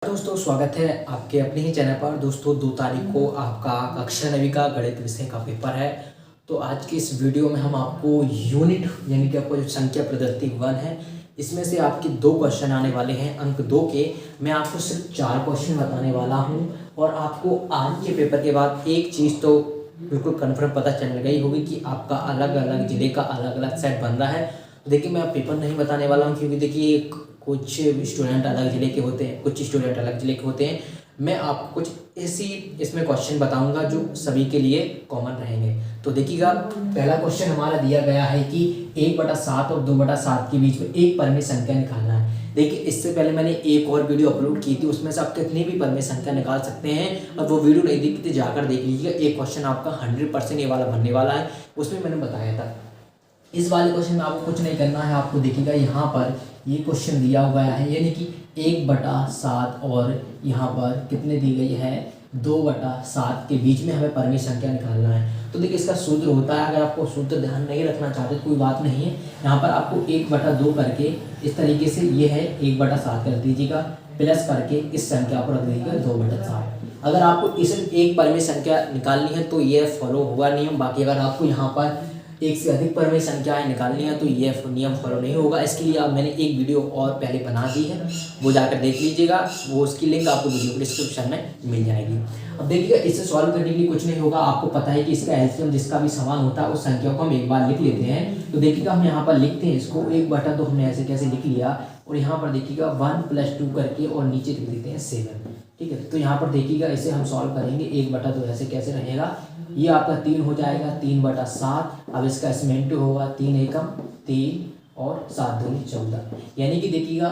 दोस्तों स्वागत है आपके अपने ही चैनल पर। दोस्तों 2 तारीख को आपका कक्षा 9वीं का गणित विषय का पेपर है। तो आज की इस वीडियो में हम आपको यूनिट यानी कि आपको जो संख्या प्रदत्ति 1 है इसमें से आपके 2 क्वेश्चन आने वाले हैं अंक 2 के। मैं आपको सिर्फ 4 क्वेश्चन बताने वाला हूं और आपको आज के पेपर के बाद एक चीज़ तो बिल्कुल कन्फर्म पता चल गई होगी कि आपका अलग अलग ज़िले का अलग अलग सेट बन रहा है। तो देखिए मैं पेपर नहीं बताने वाला हूँ क्योंकि देखिए कुछ स्टूडेंट अलग ज़िले के होते हैं, कुछ स्टूडेंट अलग ज़िले के होते हैं। मैं आपको कुछ ऐसी इसमें क्वेश्चन बताऊंगा जो सभी के लिए कॉमन रहेंगे। तो देखिएगा पहला क्वेश्चन हमारा दिया गया है कि 1/7 और 2/7 के बीच में एक परिमेय संख्या निकालना है। देखिए इससे पहले मैंने एक और वीडियो अपलोड की थी, उसमें से आप कितनी भी परिमेय संख्या निकाल सकते हैं। और वो वीडियो नहीं देखी थी जाकर देख लीजिएगा। एक क्वेश्चन आपका 100% ये वाला बनने वाला है, उसमें मैंने बताया था। इस वाले क्वेश्चन में आपको कुछ नहीं करना है। आपको देखिएगा यहाँ पर ये क्वेश्चन दिया हुआ है यानी कि 1/7 और यहाँ पर कितने दी गई है 2/7 के बीच में हमें परिमेय संख्या निकालना है। तो देखिए इसका सूत्र होता है, अगर आपको सूत्र ध्यान नहीं रखना चाहते तो कोई बात नहीं है। यहाँ पर आपको 1/2 करके इस तरीके से ये है 1/7 कर दीजिएगा, प्लस करके इस संख्या पर रख दीजिएगा 2/7। अगर आपको इस एक परिमेय संख्या निकालनी है तो ये फॉलो होगा नियम। बाकी अगर आपको यहाँ पर एक से अधिक परिमेय संख्याएं निकालनी है तो ये नियम फॉलो नहीं होगा। इसके लिए आप मैंने एक वीडियो और पहले बना दी है, वो जाकर देख लीजिएगा। वो उसकी लिंक आपको वीडियो डिस्क्रिप्शन में मिल जाएगी। अब देखिएगा इसे सॉल्व करने के लिए कुछ नहीं होगा। आपको पता है कि इसका एलसीएम जिसका भी समान होता है उस संख्या को हम एक बार लिख लेते हैं। तो देखिएगा हम यहाँ पर लिखते हैं इसको 1/2 हमने ऐसे कैसे लिख लिया और यहाँ पर देखिएगा 1 + 2 करके और नीचे लिख देते हैं 7। ठीक है, तो यहाँ पर देखिएगा इसे हम सॉल्व करेंगे। 1/2 ऐसे कैसे रहेगा, ये आपका 3 हो जाएगा 3/7। अब इसका इसमें इंटू होगा 3 एकम 3 और 7 दूनी 14। यानी कि देखिएगा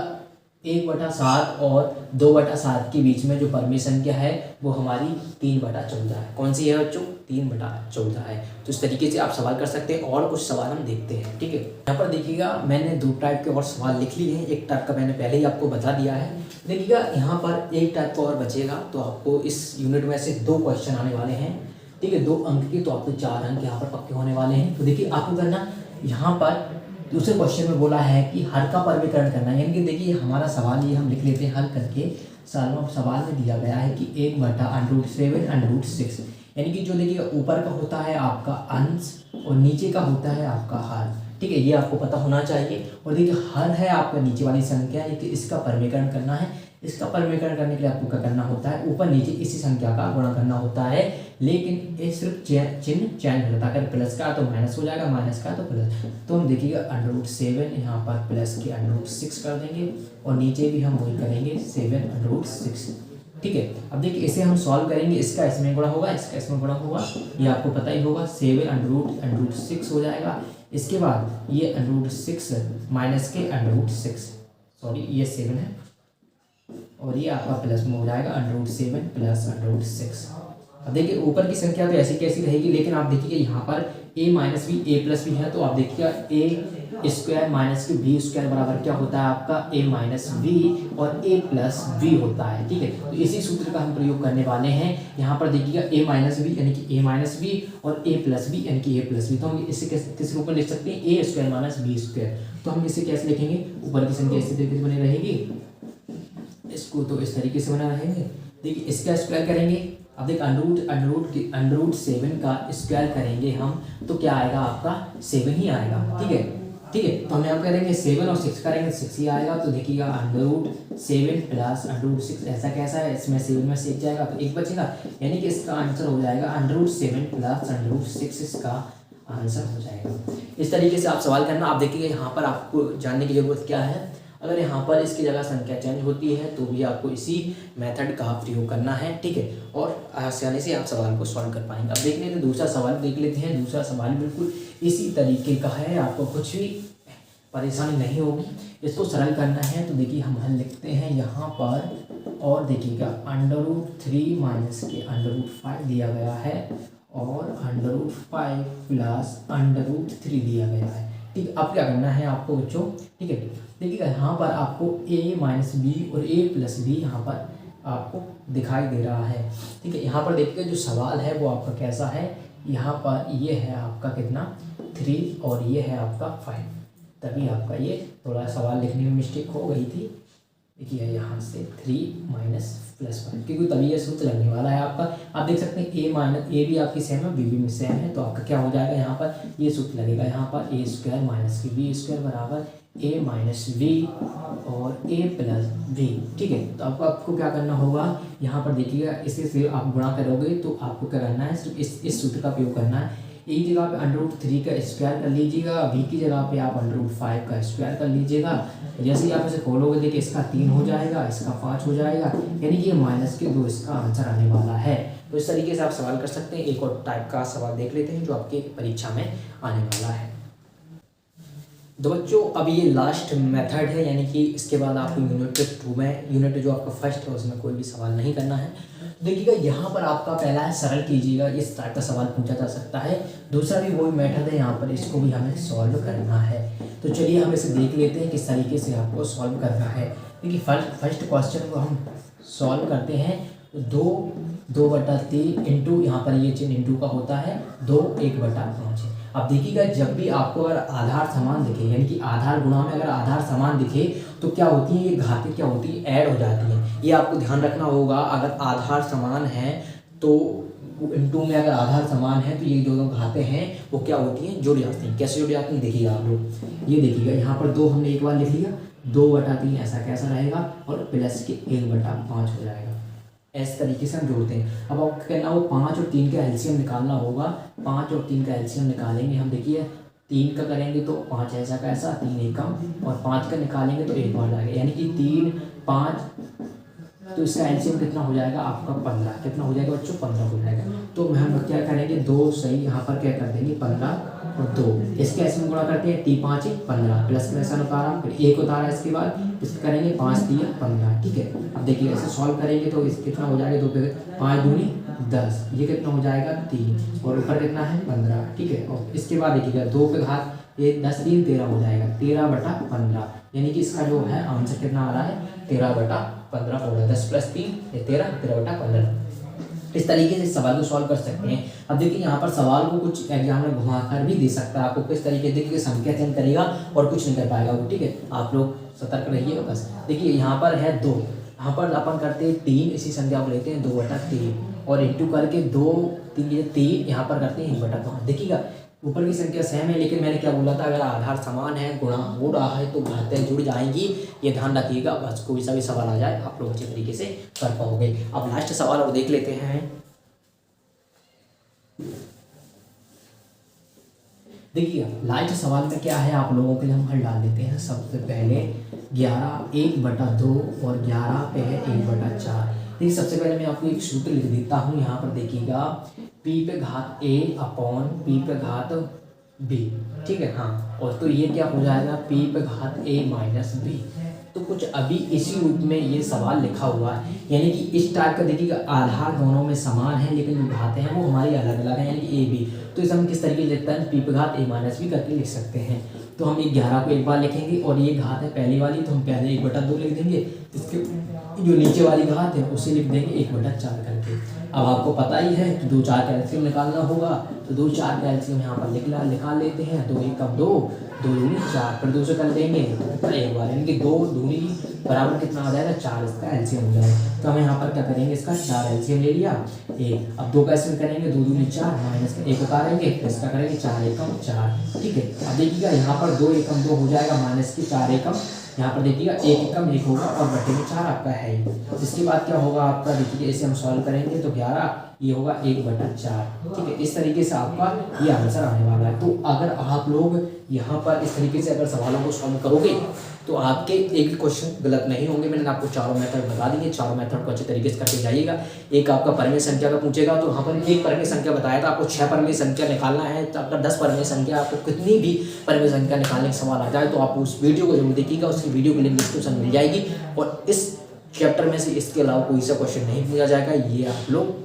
1/7 और 2/7 के बीच में जो परिमेय संख्या है वो हमारी 3/14 है। कौन सी है बच्चों, 3/14 है। तो इस तरीके से आप सवाल कर सकते हैं। और कुछ सवाल हम देखते हैं। ठीक है, यहाँ पर देखिएगा मैंने 2 टाइप के और सवाल लिख लिए हैं। एक टाइप का मैंने पहले ही आपको बता दिया है। देखिएगा यहाँ पर एक टाइप का और बचेगा। तो आपको इस यूनिट में से 2 क्वेश्चन आने वाले हैं। ठीक है, 2 अंक की, तो आपको 4 अंक यहाँ पर पक्के होने वाले हैं। तो देखिए आपको करना यहाँ पर दूसरे क्वेश्चन में बोला है कि हर का परिमेयकरण करना है। यानी कि देखिए हमारा सवाल ये हम लिख लेते हैं हल करके। सवाल में दिया गया है कि 1/√7√6। यानी कि जो देखिए ऊपर का होता है आपका अंश और नीचे का होता है आपका हर। ठीक है, ये आपको पता होना चाहिए। और देखिए हर है आपका नीचे वाली संख्या, यानी कि इसका परिमेयकरण करना है। इसका परिमेयकरण करने के लिए आपको क्या करना होता है, ऊपर नीचे इसी संख्या का गुणा करना होता है। लेकिन ये सिर्फ चिन्ह चेंज होता है। अगर प्लस का तो माइनस हो जाएगा, माइनस का तो प्लस। तो हम देखिएगा √7 यहाँ पर प्लस के √6 कर देंगे और नीचे भी हम वही करेंगे 7√6। ठीक है, अब देखिए इसे हम सॉल्व करेंगे। इसका इसमें गुणा होगा, इसका इसमें गुणा होगा, ये आपको पता ही होगा। 7√6 हो जाएगा। इसके बाद ये √6 माइनस के √6, सॉरी ये 7 है और ये आपका प्लस में हो जाएगा √7 प्लस √6। अब देखिए ऊपर की संख्या तो ऐसी कैसी रहेगी, लेकिन आप देखिए यहाँ पर a minus B A plus B है। तो आप देखिएगा a स्क्वायर माइनस के बी स्क्वायर बराबर क्या होता है आपका a माइनस बी और a प्लस बी होता है। ठीक है, तो इसी सूत्र का हम प्रयोग करने वाले हैं। यहाँ पर देखिएगा a माइनस बी यानी कि a माइनस बी और a प्लस बी यानी कि a प्लस बी। तो हम इसे किस रूप में लिख सकते हैं, a square minus B square. तो हम इसे कैसे लिखेंगे, ऊपर की संख्या इसी तरीके से बनी रहेगी, इसको तो इस तरीके से बना रहेंगे। देखिए इसका स्क्वायर करेंगे। अब देखिए √7 का स्क्वायर करेंगे हम तो क्या आएगा आपका 7 ही आएगा। ठीक है, ठीक है, तो हम यहाँ करेंगे 7 और 6 करेंगे 6 ही आएगा। तो देखिएगा √7 प्लस √6 ऐसा कैसा है, इसमें 7 में से 1 जाएगा तो 1 बचेगा। यानी कि इसका आंसर हो जाएगा √7 प्लस √6 इसका आंसर हो जाएगा। इस तरीके से आप सवाल करना। आप देखिए यहाँ पर आपको जानने की जरूरत क्या है, अगर यहाँ पर इसकी जगह संख्या चेंज होती है तो भी आपको इसी मेथड का प्रयोग करना है। ठीक है, और आसानी से आप सवाल को सॉल्व कर पाएंगे। अब देख लेते हैं दूसरा सवाल, देख लेते हैं। दूसरा सवाल बिल्कुल इसी तरीके का है, आपको कुछ भी परेशानी नहीं होगी। इसको सरल करना है। तो देखिए हम हल लिखते हैं यहाँ पर और देखिएगा √3 माइनस के √5 दिया गया है और √5 प्लस √3 दिया गया है। ठीक है, अब क्या करना है आपको बच्चों, ठीक है, देखिएगा यहाँ पर आपको a माइनस बी और a प्लस बी यहाँ पर आपको दिखाई दे रहा है। ठीक है, यहाँ पर देखिएगा जो सवाल है वो आपका कैसा है, यहाँ पर ये है आपका कितना 3 और ये है आपका 5। तभी आपका ये थोड़ा सवाल लिखने में मिस्टेक हो गई थी। देखिए यहाँ से 3 माइनस प्लस 1, क्योंकि तभी ये सूत्र लगने वाला है आपका। आप देख सकते हैं ए माइनस ए भी आपकी सेम है, बी भी सेम है, तो आपका क्या हो जाएगा यहाँ पर ये सूत्र लगेगा यहाँ पर ए स्क्वायर माइनस की बी स्क्वायर बराबर ए माइनस बी और ए प्लस बी। ठीक है, तो आपको क्या करना होगा यहाँ पर देखिएगा, इसे से आप गुणा करोगे तो आपको क्या करना है, सिर्फ इस सूत्र का उपयोग करना है। एक जगह पे √3 का स्क्वायर कर लीजिएगा, बी की जगह पे आप √5 का स्क्वायर कर लीजिएगा। जैसे ही आप इसे खोलोगे देखिए इसका 3 हो जाएगा, इसका 5 हो जाएगा, यानी कि ये -2 इसका आंसर आने वाला है। तो इस तरीके से आप सवाल कर सकते हैं। एक और टाइप का सवाल देख लेते हैं जो आपके परीक्षा में आने वाला है। तो बच्चों अब ये लास्ट मेथड है, यानी कि इसके बाद आपको यूनिट 2 में, यूनिट जो आपका फर्स्ट है उसमें कोई भी सवाल नहीं करना है। देखिएगा यहाँ पर आपका पहला है सरल कीजिएगा, इस टाइप का सवाल पूछा जा सकता है। दूसरा भी वही मेथड है, यहाँ पर इसको भी हमें सॉल्व करना है। तो चलिए हम इसे देख लेते हैं किस तरीके से आपको सॉल्व करना है। देखिए फर्स्ट क्वेश्चन को हम सॉल्व करते हैं। 2/3 इंटू, यहाँ पर ये चिन्ह इंटू का होता है, 2 1/5 है। अब देखिएगा जब भी आपको अगर आधार समान दिखे, यानी कि आधार गुणा में अगर आधार समान दिखे तो क्या होती है, ये घातें क्या होती है, ऐड हो जाती हैं। ये आपको ध्यान रखना होगा। अगर आधार समान है तो इंटू में अगर आधार समान है तो ये दोनों घातें हैं वो क्या होती हैं, जुड़ जाती हैं। कैसे जुड़ जाती हैं देखिएगा आप लोग, ये देखिएगा यहाँ पर 2 हमने एक बार लिख लिया, 2/3 ऐसा कैसा रहेगा और प्लस के 1/5 हो जाएगा। इस तरीके से हम जोड़ते हैं। अब आपको कहना हो 5 और 3 का एलसीएम निकालना होगा। 5 और 3 का एलसीएम निकालेंगे हम। देखिए 3 का करेंगे तो 5 ऐसा कैसा, 3 एकम, और 5 का निकालेंगे तो 1 बार जाएगा, यानी कि 3 5, तो इसका एलसीएम कितना हो जाएगा आपका 15। कितना हो जाएगा बच्चों, 15 हो जाएगा। तो हम क्या करेंगे, 2 सही यहाँ पर क्या कर देंगे 15 और 2, इसके ऐसे में गुणा करते हैं, 5 15 प्लस में ऐसा उतारा, फिर 1 उतारा, इसके बाद इसके करेंगे 5 3 15। ठीक है, अब देखिए ऐसे सॉल्व करेंगे तो इस कितना हो जाएगा, 2 पे 5 दूनी 10, ये कितना हो जाएगा 3, और ऊपर कितना है 15। ठीक है, और इसके बाद देखिएगा 2 पे घात, ये 10 3 13 हो जाएगा, 13/15, यानी कि इसका जो है आंसर कितना आ रहा है, 13/15 होगा। 10 + 3 13, 13/15। इस तरीके से सवाल को सॉल्व कर सकते हैं। अब देखिए यहाँ पर सवाल को कुछ एग्जाम में घुमाकर भी दे सकता है आपको, किस तरीके देखिए संख्या चयन करेगा और कुछ नहीं कर पाएगा वो। ठीक है, आप लोग सतर्क रहिए बस। देखिए यहाँ पर है 2, यहाँ पर अपन करते हैं 3, इसी संख्या को लेते हैं 2/3 और इंटू करके 2 3 यहाँ पर करते हैं 1/5। देखिएगा ऊपर की संख्या सेम है, लेकिन मैंने क्या बोला था, अगर आधार समान है, गुणा हो रहा है तो घातें जुड़ जाएंगी। ये ध्यान रखिएगा, बस कोई सा भी सवाल आ जाए आप लोग अच्छे तरीके से कर पाओगे। अब लास्ट सवाल और देख लेते हैं। देखिए लास्ट सवाल में क्या है, आप लोगों के लिए हम हल डाल देते हैं। सबसे पहले 11 1/2 और 11 पे है 1/4। देखिए सबसे पहले मैं आपको एक सूत्र लिख देता हूँ। यहाँ पर देखिएगा p पे घात a अपॉन p पे घात b। ठीक है, हाँ, और तो ये क्या हो जाएगा, p पे घात a माइनस b। तो कुछ अभी इसी रूप में ये सवाल लिखा हुआ है, यानी कि इस टाइप का देखिएगा आधार दोनों में समान है, लेकिन जो घातें हैं वो हमारी अलग अलग हैं, यानी कि a b। तो इसे हम किस तरीके से लिखते हैं, p पे घात a माइनस b करके लिख सकते हैं। तो हम ये 11 को एक बार लिखेंगे और ये घात है पहली वाली, तो हम पहले 1/2 लिख देंगे, इसके जो नीचे वाली घात है उसे लिख देंगे 1/4 करके। अब आपको पता ही है कि 2 4 का एलसीएम निकालना होगा, तो 2 4 का एलसीएम यहाँ पर निकाल लेते हैं। 2 1 2, 2 दूनी 4, फिर 2 से कर देंगे तो एक बार, यानी कि 2 दूनी बराबर कितना आ जाएगा 4, इसका एलसीएम हो जाएगा। तो हम यहाँ पर क्या करेंगे, इसका 4 एलसीएम ले लिया 1। अब 2 का एलसीएम करेंगे, 2 दूनी 4 माइनस का 1 उतारेंगे, फिर इसका करेंगे 4 एकम 4। ठीक है, अब देखिएगा यहाँ पर 2 एकम 2 हो जाएगा माइनस के 4 एकम, यहाँ पर देखिएगा 1 एकम 1 होगा और बटे में 4 आपका है ही। इसके बाद क्या होगा आपका, देखिए इसे हम सॉल्व करेंगे तो 11 ये होगा 1/4। ठीक है, इस तरीके से आपका ये आंसर आने वाला है। तो अगर आप लोग यहाँ पर इस तरीके से अगर सवालों को सॉल्व करोगे तो आपके एक भी क्वेश्चन गलत नहीं होंगे। मैंने आपको चारों मेथड बता दिए, चारों मेथड को अच्छे तरीके से करके जाइएगा। एक आपका परिमेय संख्या का पूछेगा तो वहाँ पर एक परिमेय संख्या बताया था, आपको 6 परिमेय संख्या निकालना है। तो अगर 10 परिमेय संख्या, आपको कितनी भी परिमेय संख्या निकालने का सवाल आ जाए तो आप उस वीडियो को जरूर देखिएगा, उसकी वीडियो की लिंक डिस्क्रिप्शन मिल जाएगी। और इस चैप्टर में से इसके अलावा कोई सा क्वेश्चन नहीं पूछा जाएगा, ये आप लोग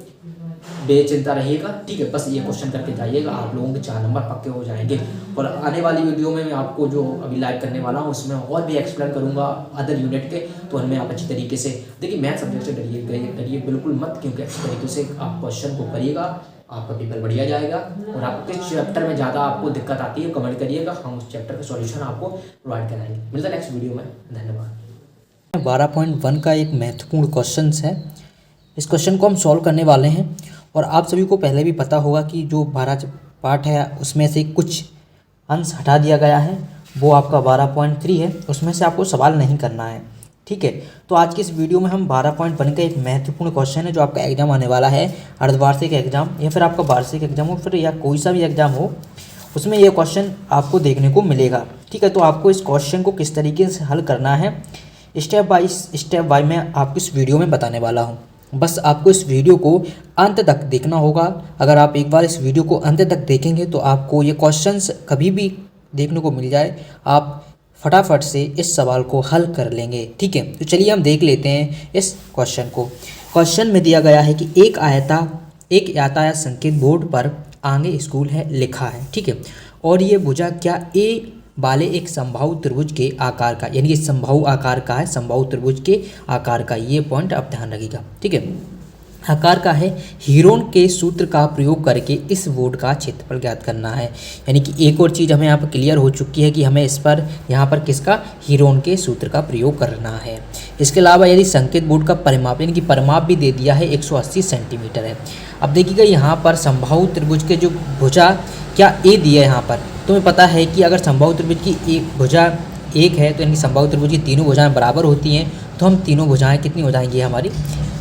बेचिंता रहिएगा। ठीक है, बस ये क्वेश्चन करके जाइएगा, आप लोगों के 4 नंबर पक्के हो जाएंगे। और आने वाली वीडियो में मैं आपको जो अभी लाइव करने वाला हूँ उसमें और भी एक्सप्लेन करूँगा अदर यूनिट के, तो उनमें आप अच्छी तरीके से देखिए। मैथ सब्जेक्ट से डरिए बिल्कुल मत, क्योंकि अच्छी तरीके से आप क्वेश्चन को करिएगा, आपका पेपर बढ़िया जाएगा। और आपको किस चैप्टर में ज़्यादा आपको दिक्कत आती है कमेंट करिएगा, हम उस चैप्टर का सॉल्यूशन आपको प्रोवाइड कराएंगे। मिलता है नेक्स्ट वीडियो में, धन्यवाद। 12.1 का एक महत्वपूर्ण क्वेश्चन है। इस क्वेश्चन को हम सॉल्व करने वाले हैं और आप सभी को पहले भी पता होगा कि जो 12 पार्ट है उसमें से कुछ अंश हटा दिया गया है, वो आपका 12.3 है, उसमें से आपको सवाल नहीं करना है। ठीक है, तो आज की इस वीडियो में हम 12.1 का एक महत्वपूर्ण क्वेश्चन है जो आपका एग्जाम आने वाला है, अर्धवार्षिक एग्जाम या फिर आपका वार्षिक एग्जाम हो फिर या कोई सा भी एग्जाम हो, उसमें ये क्वेश्चन आपको देखने को मिलेगा। ठीक है, तो आपको इस क्वेश्चन को किस तरीके से हल करना है स्टेप बाय मैं आपको इस वीडियो में बताने वाला हूँ। बस आपको इस वीडियो को अंत तक देखना होगा। अगर आप एक बार इस वीडियो को अंत तक देखेंगे तो आपको ये क्वेश्चंस कभी भी देखने को मिल जाए, आप फटाफट से इस सवाल को हल कर लेंगे। ठीक है, तो चलिए हम देख लेते हैं इस क्वेश्चन को। क्वेश्चन में दिया गया है कि एक यातायात संकेत बोर्ड पर आगे स्कूल है लिखा है। ठीक है, और ये भुजा क्या ए वाले एक समबाहु त्रिभुज के आकार का, यानी कि समबाहु आकार का है, समबाहु त्रिभुज के आकार का, ये पॉइंट आप ध्यान रखिएगा। ठीक है, आकार का है, हीरोन के सूत्र का प्रयोग करके इस बोर्ड का क्षेत्रफल ज्ञात करना है। यानी कि एक और चीज़ हमें यहाँ पर क्लियर हो चुकी है कि हमें इस पर यहाँ पर किसका, हीरोन के सूत्र का प्रयोग करना है। इसके अलावा यदि संकेत बोर्ड का परिमाप, यानी कि परिमाप भी दे दिया है 180 सेंटीमीटर है। अब देखिएगा यहाँ पर समबाहु त्रिभुज के जो भुजा क्या ए दिया है, यहाँ पर तुम्हें पता है कि अगर समबाहु त्रिभुज की एक भुजा एक है तो यानी समबाहु त्रिभुज की तीनों भुजाएं बराबर होती हैं, तो हम तीनों भुजाएं कितनी हो जाएंगी, हमारी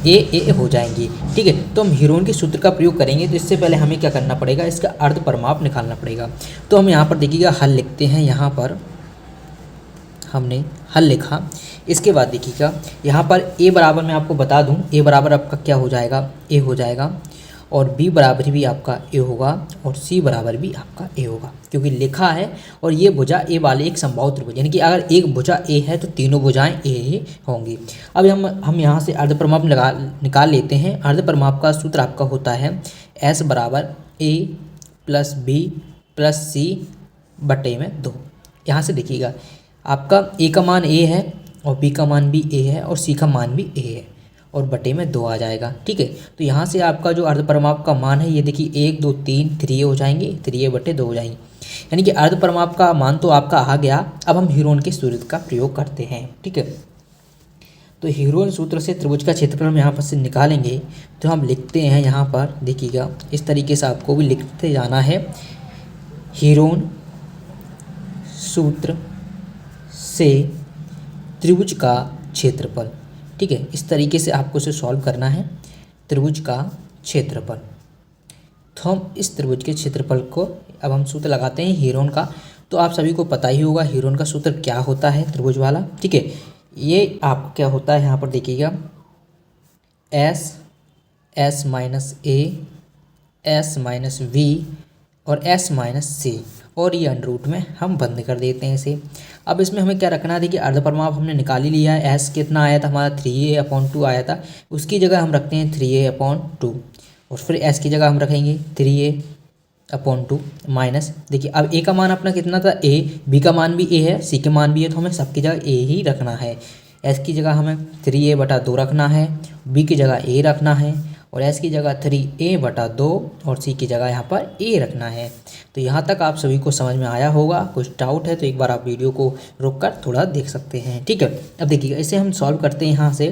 ए हो जाएंगी। ठीक है, तो हम हीरोन के सूत्र का प्रयोग करेंगे। तो इससे पहले हमें क्या करना पड़ेगा, इसका अर्ध परिमाप निकालना पड़ेगा। तो हम यहाँ पर देखिएगा हल लिखते हैं, यहाँ पर हमने हल लिखा। इसके बाद देखिएगा यहाँ पर ए बराबर मैं आपको बता दूँ, ए बराबर आपका क्या हो जाएगा, ए हो जाएगा, और बी बराबर भी आपका ए होगा और सी बराबर भी आपका ए होगा, क्योंकि लिखा है। और ये भुजा ए वाले एक समबाहु त्रिभुज, यानी कि अगर एक भुजा ए है तो तीनों भुजाएं ए ही होंगी। अब हम यहाँ से अर्ध परिमाप निकाल लेते हैं। अर्ध परिमाप का सूत्र आपका होता है एस बराबर ए प्लस बी प्लस सी बटे में 2। यहाँ से देखिएगा आपका ए का मान ए है और बी का मान भी ए है और सी का मान भी ए है और बटे में 2 आ जाएगा। ठीक है, तो यहाँ से आपका जो अर्ध परिमाप का मान है, ये देखिए 1 2 3 3 हो जाएंगे, 3 बटे 2 हो जाएंगे, यानी कि अर्ध परिमाप का मान तो आपका आ गया। अब हम हीरोन के सूत्र का प्रयोग करते हैं। ठीक है, तो हीरोन सूत्र से त्रिभुज का क्षेत्रफल हम यहाँ पर से निकालेंगे। तो हम लिखते हैं यहाँ पर, देखिएगा इस तरीके से आपको भी लिखते जाना है, हीरोन सूत्र से त्रिभुज का क्षेत्रफल। ठीक है, इस तरीके से आपको इसे सॉल्व करना है, त्रिभुज का क्षेत्रफल। तो हम इस त्रिभुज के क्षेत्रफल को अब हम सूत्र लगाते हैं हीरोन का। तो आप सभी को पता ही होगा हीरोन का सूत्र क्या होता है, त्रिभुज वाला। ठीक है, ये आपका क्या होता है, यहाँ पर देखिएगा S minus A, S minus V और एस माइनस सी, और ये अंडर रूट में हम बंद कर देते हैं इसे। अब इसमें हमें क्या रखना है, देखिए अर्ध परिमाप हमने निकाल ही लिया है। एस कितना आया था हमारा, 3a/2 आया था, उसकी जगह हम रखते हैं 3a/2 और फिर एस की जगह हम रखेंगे 3a/2 माइनस, देखिए अब ए का मान अपना कितना था, ए, बी का मान भी ए है, सी के मान भी है, तो हमें सबकी जगह ए ही रखना है। एस की जगह हमें 3a/2 रखना है, बी की जगह ए रखना है और एस की जगह 3a/2 और सी की जगह यहाँ पर ए रखना है। तो यहाँ तक आप सभी को समझ में आया होगा। कुछ डाउट है तो एक बार आप वीडियो को रोक कर थोड़ा देख सकते हैं। ठीक है, अब देखिएगा इसे हम सॉल्व करते हैं यहाँ से।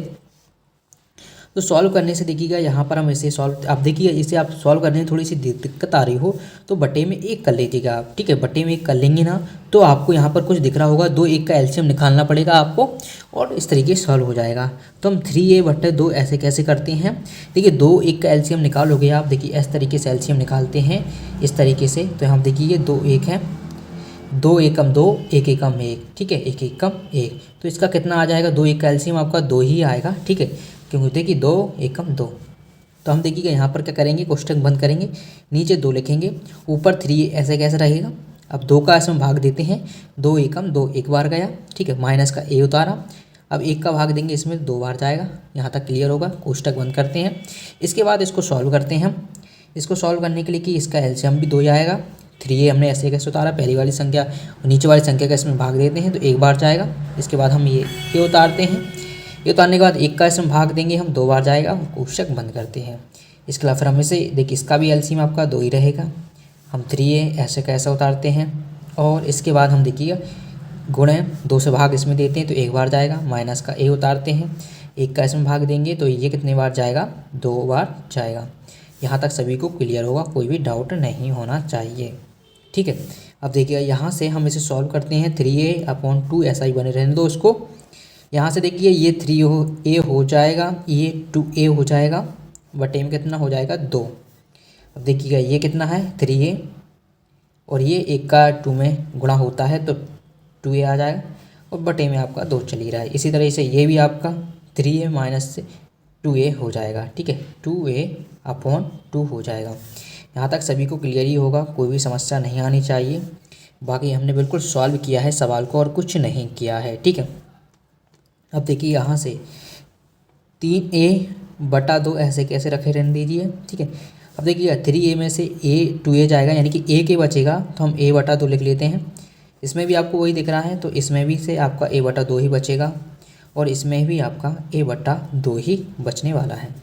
तो सॉल्व करने से देखिएगा यहाँ पर हम इसे सॉल्व, आप देखिए इसे आप सॉल्व करने में थोड़ी सी दिक्कत आ रही हो तो बटे में 1 कर लीजिएगा आप। ठीक है, बटे में 1 कर लेंगे ना तो आपको यहाँ पर कुछ दिख रहा होगा, 2 1 का एलसीएम निकालना पड़ेगा आपको और इस तरीके से सॉल्व हो जाएगा। तो हम 3a/2 ऐसे कैसे करते हैं, देखिए 2 1 का एलसीएम निकालोगे आप, देखिए इस तरीके से एलसीएम निकालते हैं इस तरीके से। तो हम देखिए 2 1 है, 2 एकम 2, 1 एकम 1, ठीक है, 1 एकम 1, तो इसका कितना आ जाएगा, 2 1 का एलसीएम आपका 2 ही आएगा। ठीक है, क्योंकि देखिए 2 एकम 2, तो हम देखिएगा यहाँ पर क्या करेंगे, कोष्टक बंद करेंगे, नीचे 2 लिखेंगे, ऊपर 3 ऐसे कैसे रहेगा। अब 2 का इसमें भाग देते हैं, 2 एकम 2 एक बार गया, ठीक है, माइनस का ए उतारा। अब 1 का भाग देंगे, इसमें 2 बार जाएगा। यहाँ तक क्लियर होगा, कोष्टक बंद करते हैं। इसके बाद इसको सॉल्व करते हैं हम। इसको सॉल्व करने के लिए कि इसका एलसीएम भी 2 ही आएगा। 3a हमने ऐसे कैसे उतारा, पहली वाली संख्या और नीचे वाली संख्या का इसमें भाग देते हैं तो 1 बार जाएगा। इसके बाद हम ये उतारते हैं, ये उतारने के बाद 1 का इसमें भाग देंगे हम, 2 बार जाएगा और कोष्टक बंद करते हैं। इसके अलावा फिर हम इसे देखिए, इसका भी एलसीएम आपका 2 ही रहेगा। हम 3a ऐसे कैसा उतारते हैं और इसके बाद हम देखिएगा गुणे 2 से भाग इसमें देते हैं तो एक बार जाएगा, माइनस का ए उतारते हैं, 1 का इसमें भाग देंगे तो ये कितनी बार जाएगा, 2 बार जाएगा। यहाँ तक सभी को क्लियर होगा, कोई भी डाउट नहीं होना चाहिए। ठीक है, अब देखिएगा यहाँ से हम इसे सॉल्व करते हैं। 3a/2 ऐसा ही बने रहने दो उसको। यहाँ से देखिए ये 3a हो जाएगा, ये 2a हो जाएगा, बटे में कितना हो जाएगा 2। अब देखिएगा ये कितना है 3a, और ये 1 का 2 में गुणा होता है तो 2a आ जाएगा, और बटे में आपका 2 चल ही रहा है। इसी तरह से ये भी आपका 3a माइनस से 2a हो जाएगा। ठीक है, 2a/2 हो जाएगा। यहाँ तक सभी को क्लियर ही होगा, कोई भी समस्या नहीं आनी चाहिए। बाकी हमने बिल्कुल सॉल्व किया है सवाल को और कुछ नहीं किया है। ठीक है, अब देखिए यहाँ से 3a/2 ऐसे कैसे रखे रहने दीजिए। ठीक है, अब देखिए 3a में से a 2a जाएगा, यानी कि a के बचेगा तो हम a/2 लिख लेते हैं। इसमें भी आपको वही दिख रहा है, तो इसमें भी से आपका a/2 ही बचेगा, और इसमें भी आपका a/2 ही बचने वाला है,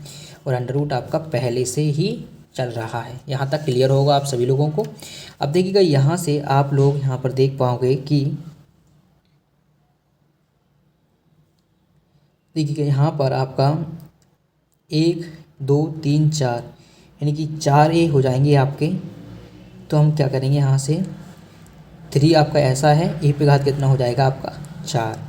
और अंडर रूट आपका पहले से ही चल रहा है। यहाँ तक क्लियर होगा आप सभी लोगों को। अब देखिएगा यहाँ से आप लोग यहाँ पर देख पाओगे कि देखिएगा यहाँ पर आपका 1 2 3 4 यानी कि 4a हो जाएंगे आपके। तो हम क्या करेंगे, यहाँ से 3 आपका ऐसा है, a पे घात कितना हो जाएगा आपका 4।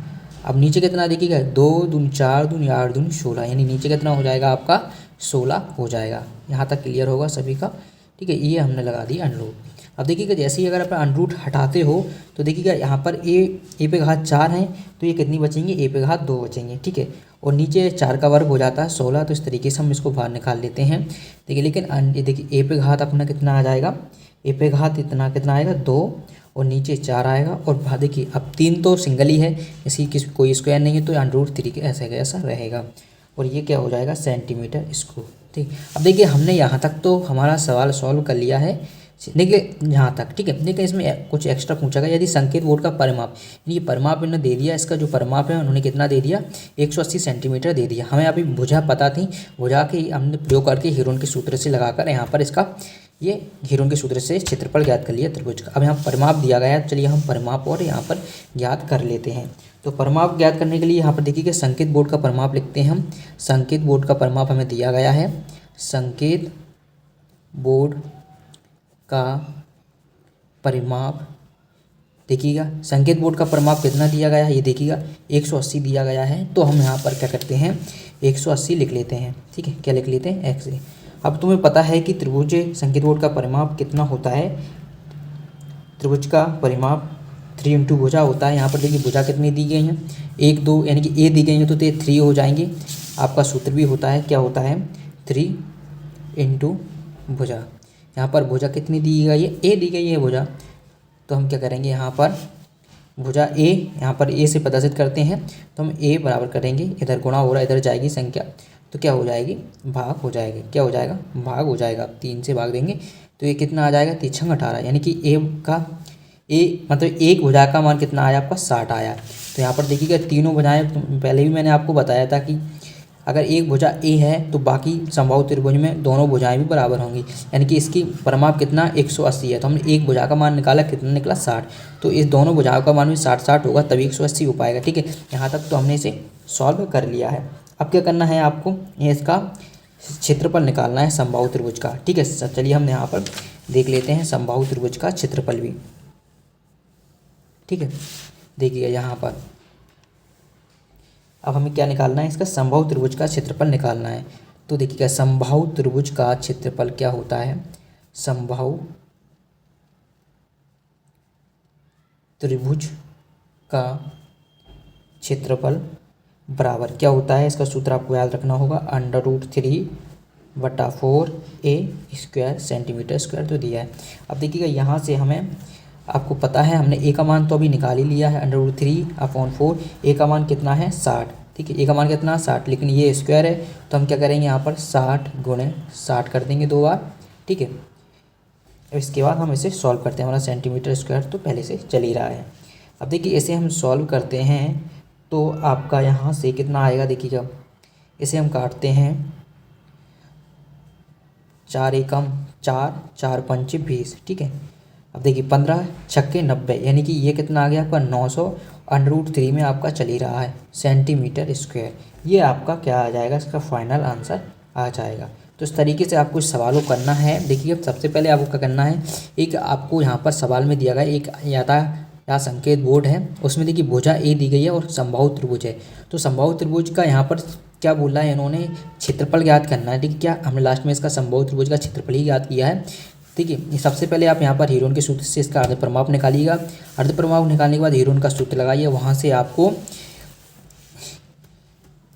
अब नीचे कितना देखिएगा, 2 दूनी 4 दूनी 8 दूनी 16, यानी नीचे कितना हो जाएगा आपका 16 हो जाएगा। यहाँ तक क्लियर होगा सभी का। ठीक है, ये हमने लगा दिया अंडर रूट। अब देखिएगा जैसे ही अगर आप अंडर रूट हटाते हो तो देखिएगा यहाँ पर a पे घात 4 है, तो ये कितनी बचेंगे, a पे घात 2 बचेंगे। ठीक है, और नीचे 4 का वर्ग हो जाता है 16, तो इस तरीके से हम इसको बाहर निकाल लेते हैं। देखिए लेकिन देखिए a पे घात अपना कितना आ जाएगा, a पे घात इतना कितना आएगा 2, और नीचे 4 आएगा, और देखिए अब 3 तो सिंगल ही है, इसी कोई स्क्वायर नहीं है, तो अंडर रूट 3 के ऐसे कैसा रहेगा, और ये क्या हो जाएगा सेंटीमीटर स्क्वायर। ठीक, अब देखिए हमने यहाँ तक तो हमारा सवाल सॉल्व कर लिया है, देखिए यहाँ तक। ठीक है, लेकिन इसमें कुछ एक्स्ट्रा पूछा गया, यदि संकेत बोर्ड का परिमाप, ये परिमाप इन्होंने दे दिया, इसका जो परिमाप है उन्होंने कितना दे दिया 180 सेंटीमीटर दे दिया। हमें अभी भुजा पता थी, भुजा के हमने प्रयोग करके हीरोन के सूत्र से लगाकर यहाँ पर इसका ये हीरोन के सूत्र से क्षेत्रफल ज्ञात कर लिया त्रिभुज का। अब यहाँ परिमाप दिया गया है, चलिए हम परिमाप और यहाँ पर ज्ञात कर लेते हैं। तो परिमाप ज्ञात करने के लिए यहाँ पर देखिए कि संकेत बोर्ड का परिमाप लिखते हैं हम। संकेत बोर्ड का परिमाप हमें दिया गया है, संकेत बोर्ड का परिमाप देखिएगा, संकेत बोर्ड का परिमाप कितना दिया गया है, ये देखिएगा 180 दिया गया है। तो हम यहाँ पर क्या करते हैं 180 लिख लेते हैं। ठीक है, क्या लिख लेते हैं x। अब तुम्हें पता है कि त्रिभुज संकेत बोर्ड का परिमाप कितना होता है, त्रिभुज का परिमाप 3 इंटू भुजा होता है। यहाँ पर देखिए भुजा कितनी दी गई हैं 1 2, यानी कि a दी गई है तो 3 हो जाएंगे। आपका सूत्र भी होता है, क्या होता है 3 इंटू भुजा। यहाँ पर भुजा कितनी दी गई है, a दी गई है भुजा, तो हम क्या करेंगे यहाँ पर भुजा a, यहाँ पर a से प्रदर्शित करते हैं, तो हम a बराबर करेंगे, इधर गुणा हो रहा है इधर जाएगी संख्या, तो क्या हो जाएगी भाग हो जाएगी। क्या हो जाएगा भाग हो जाएगा। 3 से भाग देंगे तो ये कितना आ जाएगा 3 छंग 18, यानी कि मतलब एक भुजा का मान कितना आया आपका 60 आया। तो यहाँ पर देखिएगा तीनों भुजाएं, पहले भी मैंने आपको बताया था कि अगर एक भुजा a है तो बाकी समबाहु त्रिभुज में दोनों भुजाएं भी बराबर होंगी, यानी कि इसकी परिमाप कितना 180 है। तो हमने एक भुजा का मान निकाला, कितना निकला 60, तो इस दोनों भुजाओं का मान भी 60 होगा, तभी 180 हो पाएगा। ठीक है, यहाँ तक तो हमने इसे सॉल्व कर लिया है। अब क्या करना है आपको, ये इसका क्षेत्रफल निकालना है समबाहु त्रिभुज का। ठीक है, चलिए हम यहाँ पर देख लेते हैं समबाहु त्रिभुज का क्षेत्रफल भी। ठीक है, देखिए यहाँ पर अब हमें क्या निकालना है, इसका समबाहु त्रिभुज का क्षेत्रफल निकालना है। तो देखिएगा समबाहु त्रिभुज का क्षेत्रफल क्या होता है, समबाहु त्रिभुज का क्षेत्रफल बराबर क्या होता है, इसका सूत्र आपको याद रखना होगा, √3/4a² सेंटीमीटर स्क्वायर तो दिया है। अब देखिएगा यहाँ से हमें आपको पता है, हमने a का मान तो अभी निकाल ही लिया है, √3/4, a का मान कितना है 60। ठीक है, a का मान कितना 60, लेकिन ये स्क्वायर है तो हम क्या करेंगे यहाँ पर 60 × 60 कर देंगे 2 बार। ठीक है, इसके बाद हम इसे सॉल्व करते हैं, हमारा सेंटीमीटर स्क्वायर तो पहले से चल ही रहा है। अब देखिए इसे हम सॉल्व करते हैं तो आपका यहाँ से कितना आएगा, देखिएगा इसे हम काटते हैं 4 एकम 4, 4 पंचे 20। ठीक है, अब देखिए 15 छक्के 90, यानी कि ये कितना आ गया आपका 900 √3 में आपका चल ही रहा है सेंटीमीटर स्क्वायर। ये आपका क्या आ जाएगा, इसका फाइनल आंसर आ जाएगा। तो इस तरीके से आपको इस सवाल को करना है। देखिए सबसे पहले आपको क्या करना है, एक आपको यहाँ पर सवाल में दिया गया एक यातायात संकेत बोर्ड है, उसमें देखिए भुजा ए दी गई है और समबाहु त्रिभुज है। तो समबाहु त्रिभुज का यहाँ पर क्या बोला है इन्होंने, क्षेत्रफल ज्ञात करना है। ठीक है, क्या हमने लास्ट में इसका समबाहु त्रिभुज का क्षेत्रफल ही ज्ञात किया है। ठीक है, सबसे पहले आप यहाँ पर हीरोन के सूत्र से इसका अर्धपरिमाप निकालिएगा। अर्धपरिमाप निकालने के बाद हीरोन का सूत्र लगाइए, वहाँ से आपको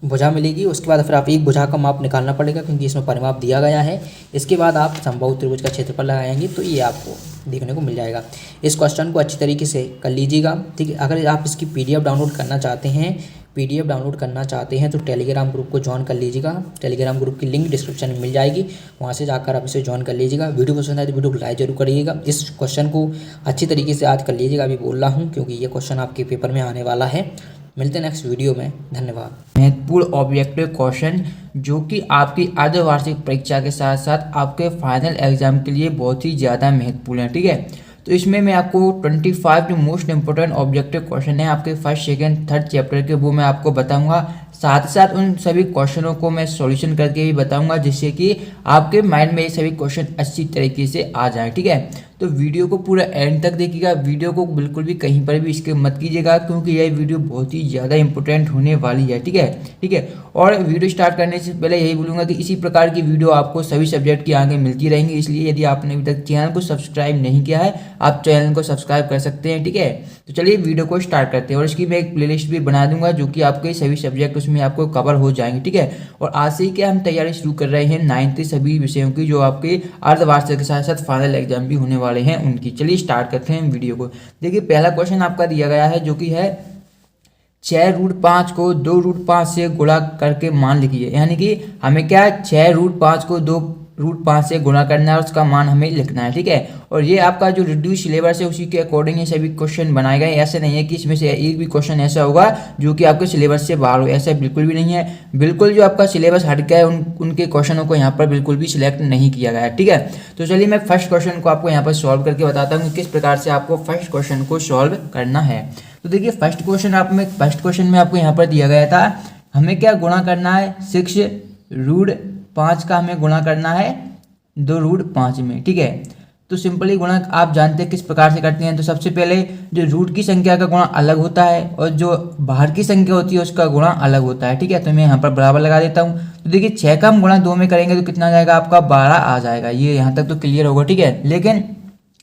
भुजा मिलेगी। उसके बाद फिर आप एक भुजा का माप निकालना पड़ेगा क्योंकि इसमें परिमाप दिया गया है। इसके बाद आप समबाहु त्रिभुज का क्षेत्रफल लगाएंगे तो ये आपको देखने को मिल जाएगा। इस क्वेश्चन को अच्छी तरीके से कर लीजिएगा। ठीक है, अगर आप इसकी PDF डाउनलोड करना चाहते हैं तो टेलीग्राम ग्रुप को ज्वाइन कर लीजिएगा। टेलीग्राम ग्रुप की लिंक डिस्क्रिप्शन में मिल जाएगी, वहाँ से जाकर आप इसे ज्वाइन कर लीजिएगा। वीडियो पसंद आए तो वीडियो को लाइक जरूर करिएगा। इस क्वेश्चन को अच्छी तरीके से आज कर लीजिएगा, अभी बोल रहा हूँ क्योंकि ये क्वेश्चन आपके पेपर में आने वाला है। मिलते हैं नेक्स्ट वीडियो में, धन्यवाद। महत्वपूर्ण ऑब्जेक्टिव क्वेश्चन जो कि आपकी अर्धवार्षिक परीक्षा के साथ साथ आपके फाइनल एग्जाम के लिए बहुत ही ज़्यादा महत्वपूर्ण है। ठीक है, तो इसमें मैं आपको 25 जो मोस्ट इंपोर्टेंट ऑब्जेक्टिव क्वेश्चन है आपके फर्स्ट सेकंड थर्ड चैप्टर के, वो मैं आपको बताऊंगा। साथ ही साथ उन सभी क्वेश्चनों को मैं सॉल्यूशन करके भी बताऊंगा, जिससे कि आपके माइंड में ये सभी क्वेश्चन अच्छी तरीके से आ जाए। ठीक है, तो वीडियो को पूरा एंड तक देखिएगा। वीडियो को बिल्कुल भी कहीं पर भी स्किप मत कीजिएगा क्योंकि यह वीडियो बहुत ही ज़्यादा इंपॉर्टेंट होने वाली है। ठीक है, और वीडियो स्टार्ट करने से पहले यही बोलूँगा कि इसी प्रकार की वीडियो आपको सभी सब्जेक्ट की आगे मिलती रहेंगी। इसलिए यदि आपने अभी तक चैनल को सब्सक्राइब नहीं किया है, आप चैनल को सब्सक्राइब कर सकते हैं। ठीक है, तो चलिए वीडियो को स्टार्ट करते हैं। और इसकी मैं एक प्लेलिस्ट भी बना दूंगा जो कि आपके सभी सब्जेक्ट उसमें आपको कवर हो जाएंगे। ठीक है, और आज से ही क्या हम तैयारी शुरू कर रहे हैं 9th के सभी विषयों की, जो आपके अर्धवार्षिक के साथ साथ फाइनल एग्जाम भी होने वाले हैं उनकी। चलिए स्टार्ट करते हैं वीडियो को। देखिए पहला क्वेश्चन आपका दिया गया है जो कि है 6√5 को 2√5 से गुणा करके मान लिखिए। यानी कि हमें क्या 6√5 को 2√5 से गुणा करना है और उसका मान हमें लिखना है। ठीक है, और ये आपका जो रिड्यूस सिलेबस है उसी के अकॉर्डिंग ये सभी क्वेश्चन बनाए गए। ऐसे नहीं है कि इसमें से एक भी क्वेश्चन ऐसा होगा जो कि आपके सिलेबस से बाहर हो, ऐसा बिल्कुल भी नहीं है। बिल्कुल जो आपका सिलेबस हट गया है उनके क्वेश्चनों को यहाँ पर बिल्कुल भी सिलेक्ट नहीं किया गया है। ठीक है, तो चलिए मैं फर्स्ट क्वेश्चन को आपको यहाँ पर सॉल्व करके बताता हूँ कि किस प्रकार से आपको फर्स्ट क्वेश्चन को सॉल्व करना है। तो देखिए फर्स्ट क्वेश्चन में आपको यहाँ पर दिया गया था, हमें क्या गुणा करना है 6√5 का हमें गुणा करना है 2√5 में। ठीक है, तो सिंपली गुणा आप जानते हैं किस प्रकार से करते हैं। तो सबसे पहले जो रूट की संख्या का गुणा अलग होता है और जो बाहर की संख्या होती है उसका गुणा अलग होता है। ठीक है, तो मैं यहाँ पर बराबर लगा देता हूँ। तो देखिए 6 का हम गुणा 2 में करेंगे तो कितना आ जाएगा आपका 12 आ जाएगा। ये यहाँ तक तो क्लियर होगा। ठीक है, लेकिन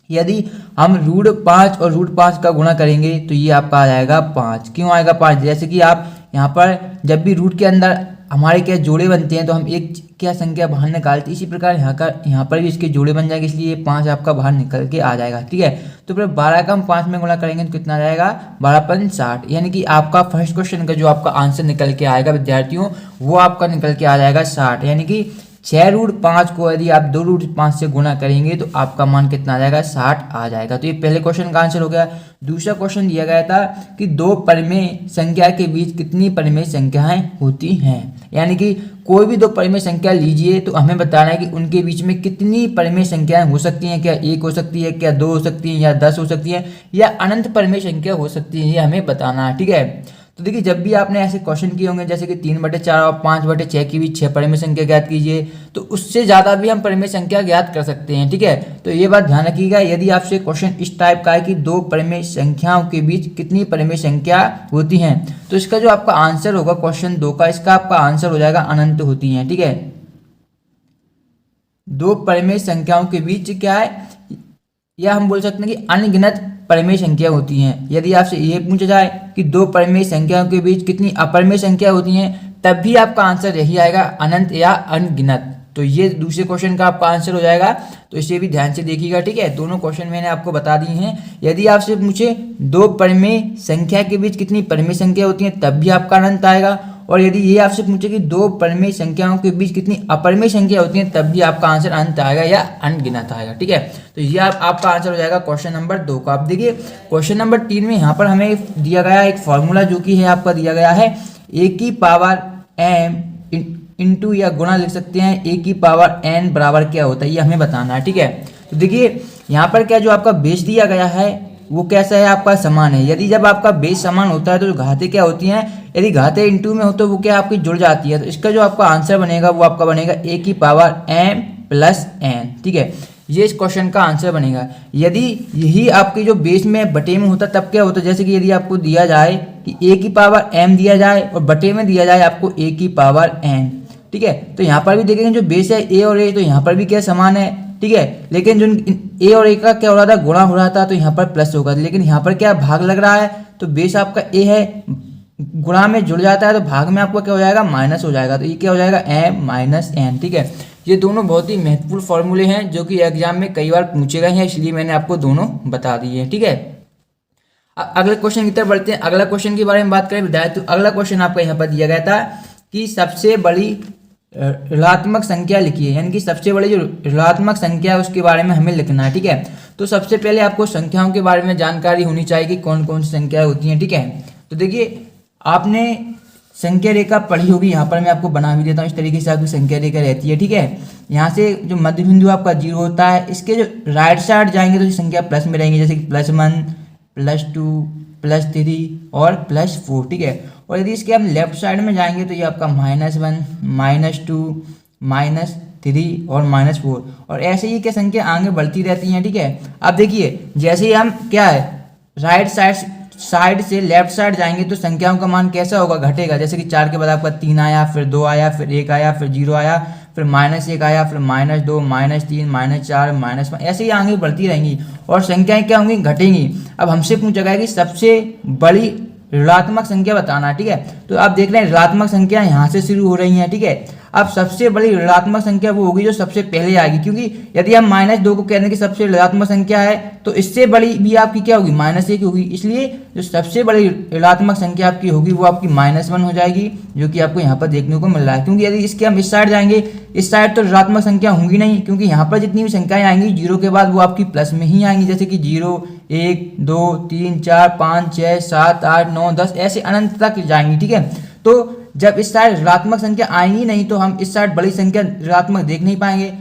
यदि हम √5 और √5 का गुणा करेंगे तो ये आपका आ जाएगा 5। क्यों आएगा 5? जैसे कि आप यहाँ पर जब भी रूट के अंदर हमारे क्या जोड़े बनते हैं तो हम एक क्या संख्या बाहर निकालते हैं, इसी प्रकार यहाँ पर भी इसके जोड़े बन जाएंगे, इसलिए 5 आपका बाहर निकल के आ जाएगा। ठीक है, तो फिर 12 का हम 5 में गुणा करेंगे तो कितना आ जाएगा 12×5 60। यानी कि आपका फर्स्ट क्वेश्चन का जो आपका आंसर निकल के आएगा विद्यार्थियों, वो आपका निकल के आ जाएगा 60। यानी कि 6√5 को यदि आप 2√5 से गुणा करेंगे तो आपका मान कितना आ जाएगा 60 आ जाएगा। तो ये पहले क्वेश्चन का आंसर हो गया। दूसरा क्वेश्चन दिया गया था कि दो परिमेय संख्या के बीच कितनी परिमेय संख्याएं होती हैं। यानी कि कोई भी दो परिमेय संख्या लीजिए तो हमें बताना है कि उनके बीच में कितनी परिमेय संख्याएं हो सकती हैं। क्या 1 हो सकती है, क्या 2 हो सकती है, या 10 हो सकती है, या अनंत परिमेय संख्या हो सकती है, ये हमें बताना है। ठीक है, तो देखिए जब भी आपने ऐसे क्वेश्चन किए होंगे जैसे कि 3/4 और 5/6 के बीच 6 परिमेय संख्या ज्ञात कीजिए, तो उससे ज़्यादा भी हम परिमेय संख्या ज्ञात कर सकते हैं। ठीक है, तो ये बात ध्यान रखिएगा। यदि आपसे क्वेश्चन इस टाइप का है कि दो परिमेय संख्याओं के बीच कितनी परिमेय संख्या होती हैं, तो इसका जो आपका आंसर होगा क्वेश्चन 2 का, इसका आपका आंसर हो जाएगा अनंत होती हैं। ठीक है, दो परिमेय संख्याओं के बीच क्या है, या हम बोल सकते हैं कि अनगिनत परिमेय संख्या होती हैं। यदि आपसे ये पूछा जाए कि दो परिमेय संख्याओं के बीच कितनी अपरिमेय संख्या होती हैं, तब भी आपका आंसर यही आएगा, अनंत या अनगिनत। तो ये दूसरे क्वेश्चन का आपका आंसर हो जाएगा। तो इसे भी ध्यान से देखिएगा। ठीक है, दोनों क्वेश्चन मैंने आपको बता दिए हैं। यदि आपसे पूछे दो परिमेय संख्या के बीच कितनी परिमेय संख्या होती हैं, तब भी आपका अनंत आएगा। और यदि ये आपसे पूछे कि दो परिमेय संख्याओं के बीच कितनी अपरिमेय संख्या होती हैं, तब भी आपका आंसर अनंत आएगा या अनगिनत आएगा। ठीक है, तो ये आपका आंसर हो जाएगा क्वेश्चन नंबर 2 का। आप देखिए क्वेश्चन नंबर 3 में यहाँ पर हमें दिया गया एक फॉर्मूला जो कि है आपका दिया गया है a⁴m या गुणा लिख सकते हैं a⁴n बराबर क्या होता है, ये हमें बताना है। ठीक है, तो देखिए यहाँ पर क्या जो आपका बेस दिया गया है वो कैसा है, आपका समान है। यदि जब आपका बेस समान होता है तो घातें क्या होती हैं, यदि घातें इनटू में हो तो वो क्या आपकी जुड़ जाती है। तो इसका जो आपका आंसर बनेगा वो आपका बनेगा a की पावर m प्लस n, ठीक है। ये इस क्वेश्चन का आंसर बनेगा। यदि यही आपकी जो बेस में बटे में होता तब क्या होता, जैसे कि यदि आपको दिया जाए कि a की पावर m दिया जाए और बटे में दिया जाए आपको a की पावर n, ठीक है। तो यहाँ पर भी देखेंगे जो बेस है a और a, तो यहाँ पर भी क्या समान है, ठीक है। लेकिन जो a और a का क्या हो रहा था, गुणा हो रहा था, तो यहाँ पर प्लस होगा। लेकिन यहाँ पर क्या भाग लग रहा है, तो बेस आपका a है, गुणा में जुड़ जाता है तो भाग में आपको क्या हो जाएगा, माइनस हो जाएगा। तो ये क्या हो जाएगा, m माइनस n, ठीक है। ये दोनों बहुत ही महत्वपूर्ण फॉर्मूले हैं जो कि एग्जाम में कई बार पूछे गए हैं, इसलिए मैंने आपको दोनों बता दिए हैं, ठीक है। अगले क्वेश्चन की तरफ बढ़ते हैं। अगला क्वेश्चन के बारे में बात करें विद्यार्थी, तो अगला क्वेश्चन आपका यहाँ पर दिया गया था कि सबसे बड़ी ऋणात्मक संख्या लिखिए, यानी कि सबसे बड़ी जो ऋणात्मक संख्या है उसके बारे में हमें लिखना है, ठीक है। तो सबसे पहले आपको संख्याओं के बारे में जानकारी होनी चाहिए कि कौन कौन सी संख्याएं होती हैं, ठीक है। तो देखिए आपने संख्या रेखा पढ़ी होगी, यहाँ पर मैं आपको बना भी देता हूँ। इस तरीके से आपकी संख्या रेखा रहती है, ठीक है। यहाँ से जो मध्य बिंदु आपका 0 होता है, इसके जो राइट साइड जाएंगे तो ये संख्या प्लस में रहेंगी, जैसे कि +1 +2 +3 और +4, ठीक है। और यदि इसके हम लेफ्ट साइड में जाएंगे तो ये आपका -1 -2 -3 और -4, और ऐसे ही क्या संख्या आगे बढ़ती रहती हैं, ठीक है। अब देखिए जैसे ही हम क्या है राइट साइड से लेफ्ट साइड जाएंगे तो संख्याओं का मान कैसा होगा, घटेगा। जैसे कि 4 के बाद आपका 3 आया, फिर 2 आया, फिर 1 आया, फिर 0 आया, फिर -1 आया, फिर -2 -3 -4 -5, ऐसे ही आगे बढ़ती रहेंगी और संख्याएं क्या होंगी, घटेंगी। अब हमसे पूछा गया कि सबसे बड़ी ऋणात्मक संख्या बताना, ठीक है। तो आप देख रहे हैं ऋणात्मक संख्या यहाँ से शुरू हो रही हैं, ठीक है। अब सबसे बड़ी ऋणात्मक संख्या वो होगी जो सबसे पहले आएगी, क्योंकि यदि हम -2 को कहने की सबसे ऋणात्मक संख्या है तो इससे बड़ी भी आपकी क्या होगी, -1 होगी। इसलिए जो सबसे बड़ी ऋणात्मक संख्या आपकी होगी वो आपकी -1 हो जाएगी, जो कि आपको यहाँ पर देखने को मिल रहा है। क्योंकि यदि इसके हम इस साइड जाएंगे, इस साइड तो ऋणात्मक संख्या होंगी नहीं, क्योंकि यहाँ पर जितनी भी संख्याएं आएंगी 0 के बाद वो आपकी प्लस में ही आएंगी, जैसे कि 0 1 2 3 4 5 6 7 8 9 10 ऐसे अनंत तक जाएंगी, ठीक है। तो जब इस साइड ऋणात्मक संख्या आएंगी नहीं तो हम इस साइड बड़ी संख्या ऋणात्मक देख नहीं पाएंगे।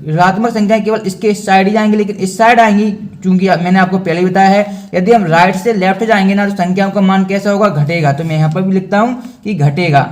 ऋणात्मक संख्या केवल इसके इस साइड ही जाएंगे, लेकिन इस साइड आएंगी, क्योंकि मैंने आपको पहले ही बताया है यदि हम राइट से लेफ्ट जाएंगे ना तो संख्याओं का मान कैसा होगा, घटेगा। तो मैं यहाँ पर भी लिखता हूँ कि घटेगा।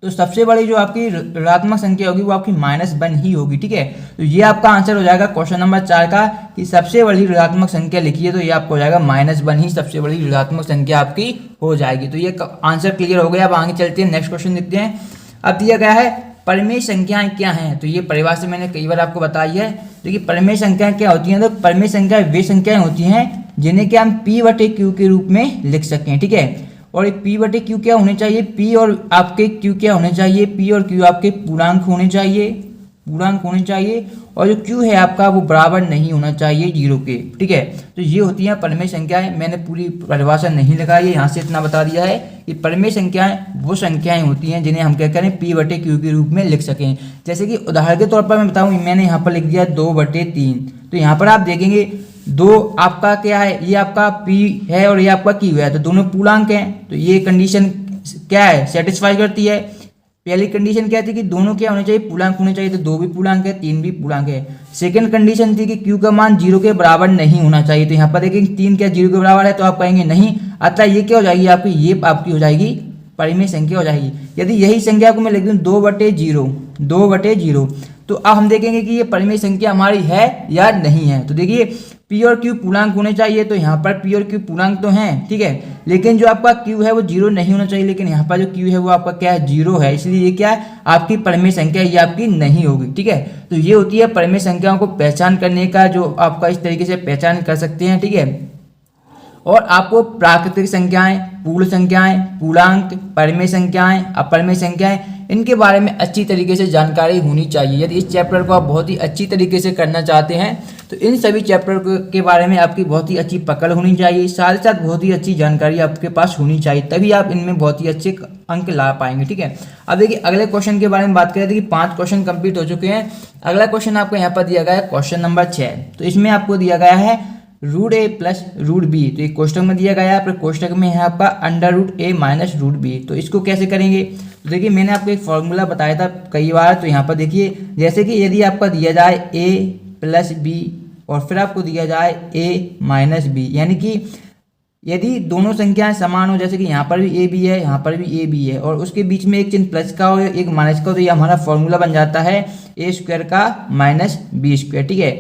तो सबसे बड़ी जो आपकी ऋणात्मक संख्या होगी वो आपकी -1 ही होगी, ठीक है। तो ये आपका आंसर हो जाएगा क्वेश्चन नंबर 4 का कि सबसे बड़ी ऋणात्मक संख्या लिखिए, तो ये आपको हो जाएगा -1 ही सबसे बड़ी ऋणात्मक संख्या आपकी हो जाएगी। तो ये आंसर क्लियर हो गया। अब आगे चलते हैं, नेक्स्ट क्वेश्चन देखते हैं। अब दिया गया है परिमेय संख्याएं क्या हैं, तो ये परिभाषा मैंने कई बार आपको बताई है। देखिए परिमेय संख्याएं क्या होती हैं, तो परिमेय संख्याएं वे संख्याएं होती हैं जिन्हें कि हम P/Q के रूप में लिख सकें, ठीक है। और एक P/Q क्या होने चाहिए, P और आपके Q क्या होने चाहिए, P और Q आपके पूर्णांक होने चाहिए, और जो Q है आपका वो बराबर नहीं होना चाहिए 0 के, ठीक है। तो ये होती हैं परिमेय संख्याएं। मैंने पूरी परिभाषा नहीं लगाई है, यहाँ से इतना बता दिया है कि परिमेय संख्याएं वो संख्याएं होती हैं जिन्हें हम क्या करें P/Q के रूप में लिख सकें। जैसे कि उदाहरण के तौर पर मैं बताऊँ, मैंने यहाँ पर लिख दिया 2/3। तो यहाँ पर आप देखेंगे 2 आपका क्या है, ये आपका P है और ये आपका Q है, तो दोनों पूर्णांक हैं। तो ये कंडीशन क्या है, सेटिस्फाई करती है। पहली कंडीशन क्या थी कि दोनों क्या होने चाहिए, पूर्णांक होने चाहिए, तो 2 भी पूर्णांक है, 3 भी पूर्णांक है। सेकंड कंडीशन थी कि Q का मान 0 के बराबर नहीं होना चाहिए, तो यहाँ पर देखेंगे 3 क्या 0 के बराबर है, तो आप कहेंगे नहीं, अतः ये क्या हो जाएगी आपकी, ये आपकी हो जाएगी परिमेय संख्या हो जाएगी। यदि यही संख्या को मैं लिख दूँ 2/0, तो अब हम देखेंगे कि ये परिमेय संख्या हमारी है या नहीं है। तो देखिए P और Q पूर्णांक होने चाहिए, तो यहाँ पर P और Q पूर्णांक तो हैं, ठीक है, लेकिन जो आपका Q है वो 0 नहीं होना चाहिए, लेकिन यहाँ पर जो Q है वो आपका क्या है, 0 है, इसलिए ये क्या है आपकी परिमेय संख्या, ये आपकी नहीं होगी, ठीक है। तो ये होती है परिमेय संख्याओं को पहचान करने का, जो आपका इस तरीके से पहचान कर सकते हैं, ठीक है। और आपको प्राकृतिक संख्याएं, पूर्ण संख्याएं, पूर्णांक, परिमेय संख्याएं, अपरिमेय संख्याएं, इनके बारे में अच्छी तरीके से जानकारी होनी चाहिए। यदि इस चैप्टर को आप बहुत ही अच्छी तरीके से करना चाहते हैं तो इन सभी चैप्टर के बारे में आपकी बहुत ही अच्छी पकड़ होनी चाहिए, साथ ही साथ बहुत ही अच्छी जानकारी आपके पास होनी चाहिए, तभी आप इनमें बहुत ही अच्छे अंक ला पाएंगे, ठीक है। अब देखिए अगले क्वेश्चन के बारे में बात करें। देखिए 5 क्वेश्चन कंप्लीट हो चुके हैं। अगला क्वेश्चन आपको यहाँ पर दिया गया है क्वेश्चन नंबर 6। तो इसमें आपको दिया गया है √a + √b, तो एक कोष्टक में दिया गया है, फिर कोष्टक में है आपका √a - √b। तो इसको कैसे करेंगे, तो देखिए मैंने आपको एक फॉर्मूला बताया था कई बार। तो यहाँ पर देखिए जैसे कि यदि आपका दिया जाए a + b और फिर आपको दिया जाए a माइनस बी, यानी कि यदि दोनों संख्याएं समान हो, जैसे कि यहाँ पर भी a b है, यहाँ पर भी a b है, और उसके बीच में एक चिन्ह प्लस का हो एक माइनस का हो, तो ये हमारा फॉर्मूला बन जाता है a स्क्वायर का माइनस बी स्क्वायर। ठीक है,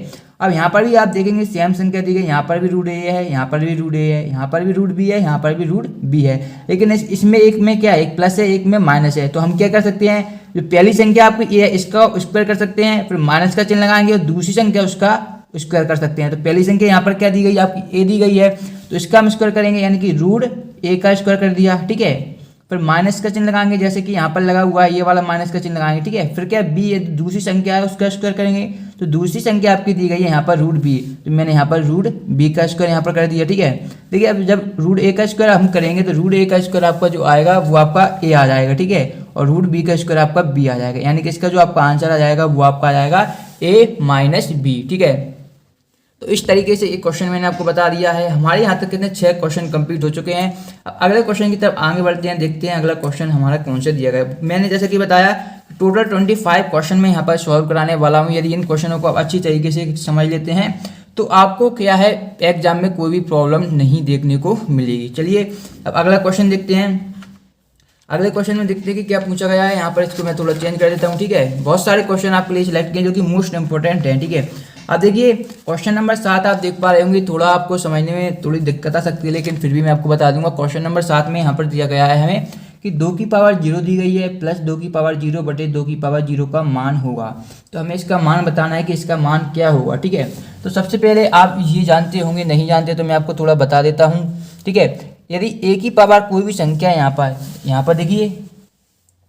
अब यहाँ पर भी आप देखेंगे सेम संख्या दी गई, यहाँ पर भी रूट a है, यहाँ पर भी रूट a है, यहाँ पर भी रूट b है, यहाँ पर भी रूट b है, लेकिन इसमें एक में क्या है, एक प्लस है, एक में माइनस है। तो हम क्या कर सकते हैं, जो पहली संख्या आपकी a है इसका स्क्वायर कर सकते हैं, फिर माइनस का चिन्ह लगाएंगे और दूसरी संख्या उसका स्क्वायर कर सकते हैं। तो पहली संख्या यहाँ पर क्या दी गई, आपकी a दी गई है, तो इसका हम स्क्वायर करेंगे, यानी कि रूट a का स्क्वायर कर दिया। ठीक है, फिर माइनस का चिन्ह लगाएंगे, जैसे कि यहाँ पर लगा हुआ है ये वाला माइनस का चिन्ह लगाएंगे। ठीक है, फिर क्या b दूसरी संख्या है उसका स्क्वायर करेंगे, तो दूसरी संख्या आपकी दी गई है यहाँ पर रूट b, तो मैंने यहाँ पर रूट b का स्क्वायर यहाँ पर कर दिया। ठीक है, देखिए अब जब रूट a का स्क्वायर हम करेंगे तो रूट a का स्क्वायर आपका जो आएगा वो आपका a आ जाएगा। ठीक है, और रूट b का स्क्वायर आपका b आ जाएगा, यानी कि इसका जो आपका आंसर आ जाएगा वो आपका आ जाएगा a माइनस बी। ठीक है, तो इस तरीके से एक क्वेश्चन मैंने आपको बता दिया है। हमारे यहाँ तक कितने 6 क्वेश्चन कंप्लीट हो चुके हैं। अब अगले क्वेश्चन की तरफ आगे बढ़ते हैं, देखते हैं अगला क्वेश्चन हमारा कौन से दिया गया है। मैंने जैसे कि बताया टोटल 25 क्वेश्चन में यहाँ पर सॉल्व कराने वाला हूँ। यदि इन क्वेश्चनों को आप अच्छी तरीके से समझ लेते हैं तो आपको क्या है एग्जाम में कोई भी प्रॉब्लम नहीं देखने को मिलेगी। चलिए अब अगला क्वेश्चन देखते हैं। अगले क्वेश्चन में देखते हैं कि क्या पूछा गया है। यहाँ पर इसको मैं थोड़ा चेंज कर देता हूँ। ठीक है, बहुत सारे क्वेश्चन आपके लिए सिलेक्ट किए जो कि मोस्ट इंपॉर्टेंट हैं। ठीक है, अब देखिए क्वेश्चन नंबर 7 आप देख पा रहे होंगे, थोड़ा आपको समझने में थोड़ी दिक्कत आ सकती है, लेकिन फिर भी मैं आपको बता दूंगा। क्वेश्चन नंबर 7 में यहाँ पर दिया गया है हमें कि 2 की पावर 0 दी गई है प्लस 2 की पावर 0 बटे 2 की पावर 0 का मान होगा। तो हमें इसका मान बताना है कि इसका मान क्या होगा। ठीक है, तो सबसे पहले आप ये जानते होंगे, नहीं जानते तो मैं आपको थोड़ा बता देता हूँ। ठीक है, यदि a की पावर कोई भी संख्या यहाँ पर देखिए,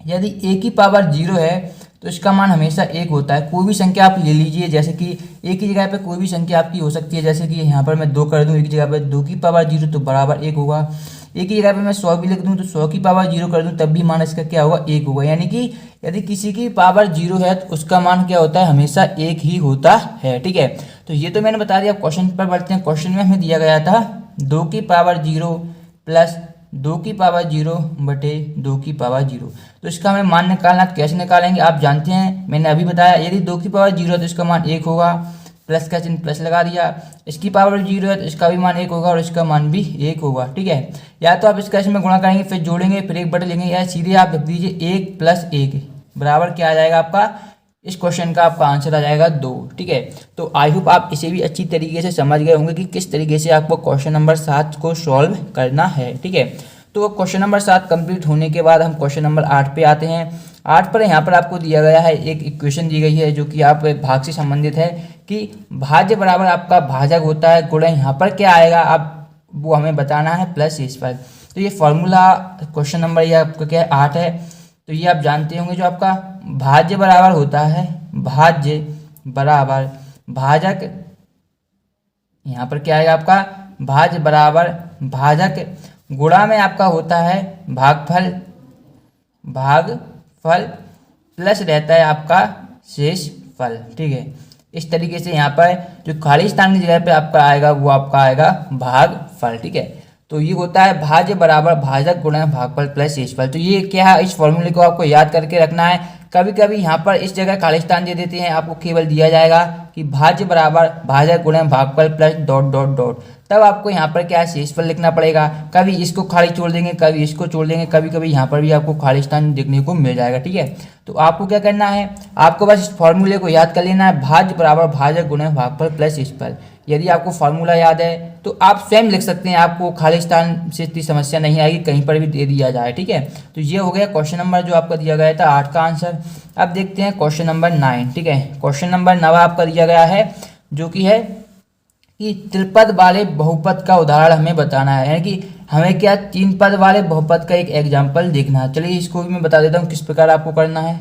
यदि a की पावर 0 है तो इसका मान हमेशा 1 होता है। कोई भी संख्या आप ले लीजिए, जैसे कि a की जगह पे कोई भी संख्या आपकी हो सकती है, जैसे कि यहाँ पर मैं 2 कर दूँ, एक जगह पे 2 की पावर 0 तो बराबर 1 होगा। a की जगह पे मैं 100 भी लिख दूँ तो 100 की पावर 0 कर दूँ तब भी मान इसका क्या होगा, 1 होगा। यानी कि यदि किसी की पावर 0 है तो उसका मान क्या होता है, हमेशा 1 ही होता है। ठीक है, तो ये तो मैंने बता दिया। क्वेश्चन पर बढ़ते हैं। क्वेश्चन में हमें दिया गया था 2 की पावर 0 प्लस 2 की पावर 0 बटे 2 की पावर 0। तो इसका हमें मान निकालना, कैसे निकालेंगे आप जानते हैं, मैंने अभी बताया। यदि 2 की पावर 0 है तो इसका मान 1 होगा, प्लस का चिन्ह प्लस लगा दिया। इसकी पावर 0 है तो इसका भी मान 1 होगा और इसका मान भी 1 होगा। ठीक है, या तो आप इसका इसमें गुणा करेंगे फिर जोड़ेंगे फिर एक बटे लेंगे, या सीधे आप लिख दीजिए 1 प्लस 1 बराबर क्या आ जाएगा आपका, इस क्वेश्चन का आपका आंसर आ जाएगा 2। ठीक है, तो आई होप आप इसे भी अच्छी तरीके से समझ गए होंगे कि किस तरीके से आपको क्वेश्चन नंबर 7 को सॉल्व करना है। ठीक है, तो क्वेश्चन नंबर 7 कंप्लीट होने के बाद हम क्वेश्चन नंबर 8 पे आते हैं। 8 पर यहाँ पर आपको दिया गया है एक इक्वेशन दी गई है जो कि आप भाग से संबंधित है कि भाज्य बराबर आपका भाजक होता है गुणा यहाँ पर क्या आएगा आप वो हमें बताना है प्लस a²। तो ये फॉर्मूला क्वेश्चन नंबर ये आपका क्या है 8 है। तो ये आप जानते होंगे, जो आपका भाज्य बराबर होता है, भाज्य बराबर भाजक, यहाँ पर क्या आएगा आपका भाज्य बराबर भाजक गुणा में आपका होता है भागफल, भागफल प्लस रहता है आपका शेषफल। ठीक है, इस तरीके से यहाँ पर जो खाली स्थान की जगह पे आपका आएगा वो आपका आएगा भागफल। ठीक है, तो ये होता है भाज्य बराबर भाजक गुणा भागफल प्लस शेषफल। तो ये क्या है, इस फॉर्मूले को आपको याद करके रखना है। कभी कभी यहाँ पर इस जगह खाली स्थान दे देते हैं, आपको केवल दिया जाएगा कि भाज्य बराबर भाजक गुणा भागफल प्लस डॉट डॉट डॉट, तब आपको यहाँ पर क्या है शेषफल लिखना पड़ेगा। कभी इसको खाली छोड़ देंगे, कभी इसको छोड़ देंगे, कभी कभी यहाँ पर भी आपको खाली स्थान देखने को मिल जाएगा। ठीक है, तो आपको क्या करना है, आपको बस इस फॉर्मूले को याद कर लेना है, भाज्य बराबर भाजक गुणा भागफल प्लस शेषफल। यदि आपको फार्मूला याद है तो आप स्वयं लिख सकते हैं, आपको खाली स्थान से इतनी समस्या नहीं आएगी, कहीं पर भी दे दिया जाए। ठीक है, तो ये हो गया क्वेश्चन नंबर जो आपका दिया गया था 8 का आंसर। अब देखते हैं क्वेश्चन नंबर 9। ठीक है, क्वेश्चन नंबर 9 आपका दिया गया है जो कि है कि त्रिपद वाले बहुपद का उदाहरण हमें बताना है, यानी कि हमें क्या 3 पद वाले बहुपद का एक एग्जाम्पल देखना है। चलिए इसको भी मैं बता देता हूँ किस प्रकार आपको करना है।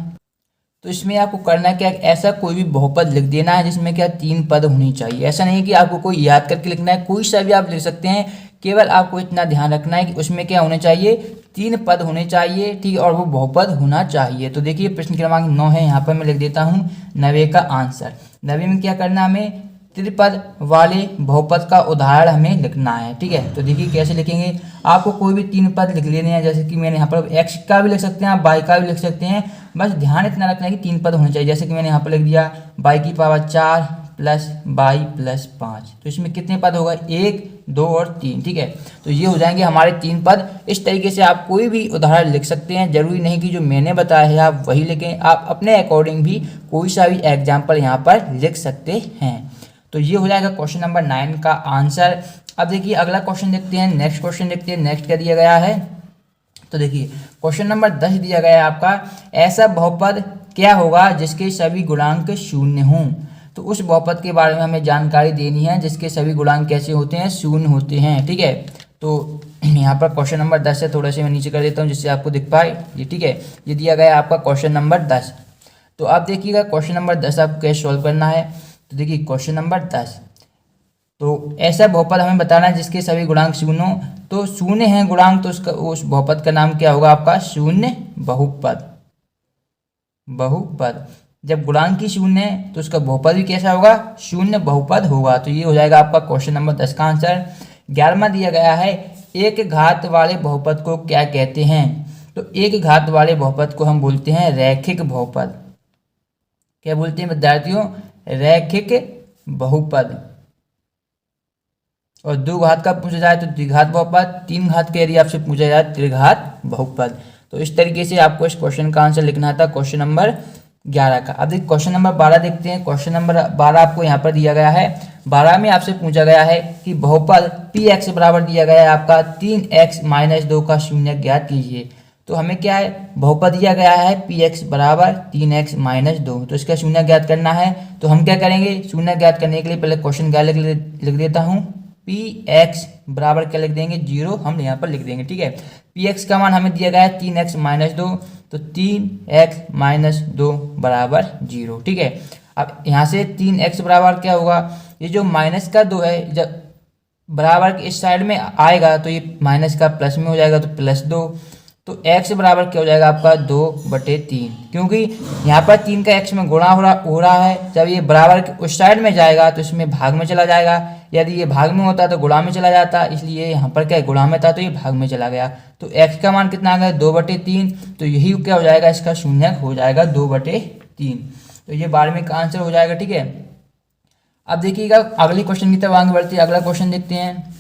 तो इसमें आपको करना क्या, ऐसा कोई भी बहुपद लिख देना है जिसमें क्या 3 पद होनी चाहिए। ऐसा नहीं कि आपको कोई याद करके लिखना है, कोई सा भी आप लिख सकते हैं, केवल आपको इतना ध्यान रखना है कि उसमें क्या होने चाहिए, 3 पद होने चाहिए। ठीक है, और वो बहुपद होना चाहिए। तो देखिए प्रश्न क्रमांक 9 है, यहाँ पर मैं लिख देता हूँ 9 का आंसर। 9 में क्या करना, हमें त्रिपद वाले बहुपद का उदाहरण हमें लिखना है। ठीक है, तो देखिए कैसे लिखेंगे, आपको कोई भी 3 पद लिख लेने हैं, जैसे कि मैंने यहाँ पर x का भी लिख सकते हैं, आप y का भी लिख सकते हैं, बस ध्यान इतना रखना है कि 3 पद होने चाहिए। जैसे कि मैंने यहाँ पर लिख दिया y की पावर 4 प्लस बाई प्लस 5। तो इसमें कितने पद होगा, 1, 2 और 3। ठीक है, तो ये हो जाएंगे हमारे 3 पद। इस तरीके से आप कोई भी उदाहरण लिख सकते हैं, जरूरी नहीं कि जो मैंने बताया है आप वही लिखें, आप अपने अकॉर्डिंग भी कोई सा भी एग्जाम्पल यहाँ पर लिख सकते हैं। तो ये हो जाएगा क्वेश्चन नंबर 9 का आंसर। अब देखिए अगला क्वेश्चन देखते हैं, नेक्स्ट क्वेश्चन देखते हैं। नेक्स्ट क्या दिया गया है, तो देखिए क्वेश्चन नंबर 10 दिया गया है आपका, ऐसा बहुपद क्या होगा जिसके सभी गुणांक शून्य हों। तो उस बहुपद के बारे में हमें जानकारी देनी है जिसके सभी गुणांक कैसे होते हैं, शून्य होते हैं। ठीक है, तो यहाँ पर क्वेश्चन नंबर 10 है, थोड़ा से मैं नीचे कर देता हूँ जिससे आपको दिख पाए। ये ठीक है, ये दिया गया है आपका क्वेश्चन नंबर 10। तो आप देखिएगा क्वेश्चन नंबर 10 आपको कैसे सॉल्व करना है। तो देखिए क्वेश्चन नंबर 10, तो ऐसा बहुपद हमें बताना है जिसके सभी गुणांक शून्य हो। तो शून्य है गुणांक, तो उसका उस बहुपद का नाम क्या होगा आपका, शून्य बहुपद। बहुपद जब गुणांक ही शून्य है तो उसका बहुपद भी कैसा होगा, शून्य बहुपद होगा। तो ये हो जाएगा आपका क्वेश्चन नंबर 10 का आंसर। 11वां दिया गया है, एक घात वाले बहुपद को क्या कहते हैं। तो एक घात वाले बहुपद को हम बोलते हैं रैखिक बहुपद। क्या बोलते हैं विद्यार्थियों, रैखिक बहुपद। और 2 घात का पूछा जाए तो द्विघात बहुपद, 3 घात के यदि आपसे पूछा जाए त्रिघात बहुपद। तो इस तरीके से आपको इस क्वेश्चन का आंसर लिखना था क्वेश्चन नंबर 11 का। अब देखिए क्वेश्चन नंबर 12 देखते हैं। क्वेश्चन नंबर 12 आपको यहाँ पर दिया गया है। 12 में आपसे पूछा गया है कि बहुपद px बराबर दिया गया है आपका 3x-2 का शून्य ज्ञात कीजिए। तो हमें क्या है, बहुपद दिया गया है px बराबर 3x-2, तो इसका शून्य ज्ञात करना है। तो हम क्या करेंगे, शून्य ज्ञात करने के लिए पहले क्वेश्चन क्या लिख देता हूँ, px बराबर क्या लिख देंगे, 0 हम यहाँ पर लिख देंगे। ठीक है, px का मान हमें दिया गया है 3x-2, तो 3x-2 बराबर 0। ठीक है, अब यहाँ से 3x बराबर क्या होगा, ये जो माइनस का 2 है जब बराबर के इस साइड में आएगा तो ये माइनस का प्लस में हो जाएगा, तो +2। तो x बराबर क्या हो जाएगा आपका 2/3, क्योंकि यहाँ पर 3 का x में गुणा हो रहा है। जब ये बराबर के उस साइड में जाएगा तो इसमें भाग में चला जाएगा, यदि ये भाग में होता तो गुणा में चला जाता, इसलिए यहाँ पर क्या गुणा में था तो ये भाग में चला गया। तो x का मान कितना आ गया, 2/3। तो यही क्या हो जाएगा, इसका शून्य हो जाएगा 2/3। तो ये 12वें का आंसर हो जाएगा। ठीक है, अब देखिएगा अगले क्वेश्चन की तरफ आगे बढ़ते हैं। अगला क्वेश्चन देखते हैं।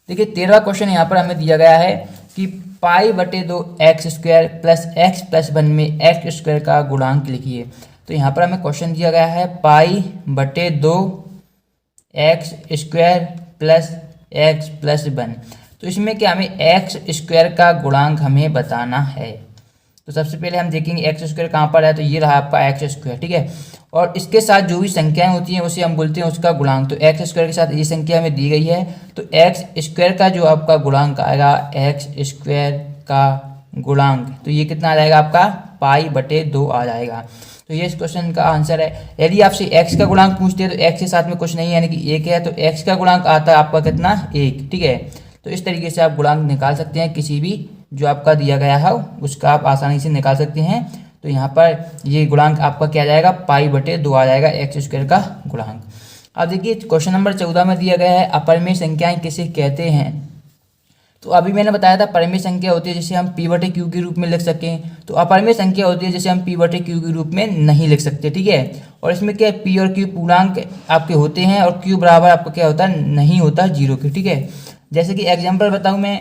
देखिए 13वां क्वेश्चन यहाँ पर हमें दिया गया है कि π/2 x² प्लस x प्लस 1 में x² का गुणांक लिखिए। तो यहाँ पर हमें क्वेश्चन दिया गया है π/2 x² प्लस x प्लस 1। तो इसमें क्या हमें x² का गुणांक हमें बताना है। तो सबसे पहले हम देखेंगे x² कहाँ पर है, तो ये रहा आपका x²। ठीक है, और इसके साथ जो भी संख्याएं होती हैं उसे हम बोलते हैं उसका गुणांक। तो x² के साथ ये संख्या हमें दी गई है, तो x² का जो आपका गुणांक आएगा, x² का गुणांक, तो ये कितना आ जाएगा आपका π/2 आ जाएगा। तो ये इस क्वेश्चन का आंसर है। यदि आपसे x का गुणांक पूछते हैं तो x के साथ में कुछ नहीं है, यानी कि 1 है, तो x का गुणांक आता है आपका कितना, 1। ठीक है, तो इस तरीके से आप गुणांक निकाल सकते हैं, किसी भी जो आपका दिया गया है उसका आप आसानी से निकाल सकते हैं। तो यहाँ पर ये गुणांक आपका क्या आ जाएगा, π/2 आ जाएगा, x² का गुणांक। अब देखिए क्वेश्चन नंबर 14 में दिया गया है, अपरिमेय संख्याएं किसे कहते हैं। तो अभी मैंने बताया था परिमेय संख्या होती है जिसे हम p/q के रूप में लिख सकें, तो अपरिमेय संख्या होती है जिसे हम p/q के रूप में नहीं लिख सकते। ठीक है, और इसमें क्या p और q पूर्णांक आपके होते हैं और q बराबर आपका क्या होता है, नहीं होता 0 के। ठीक है, जैसे कि एग्जाम्पल बताऊँ मैं,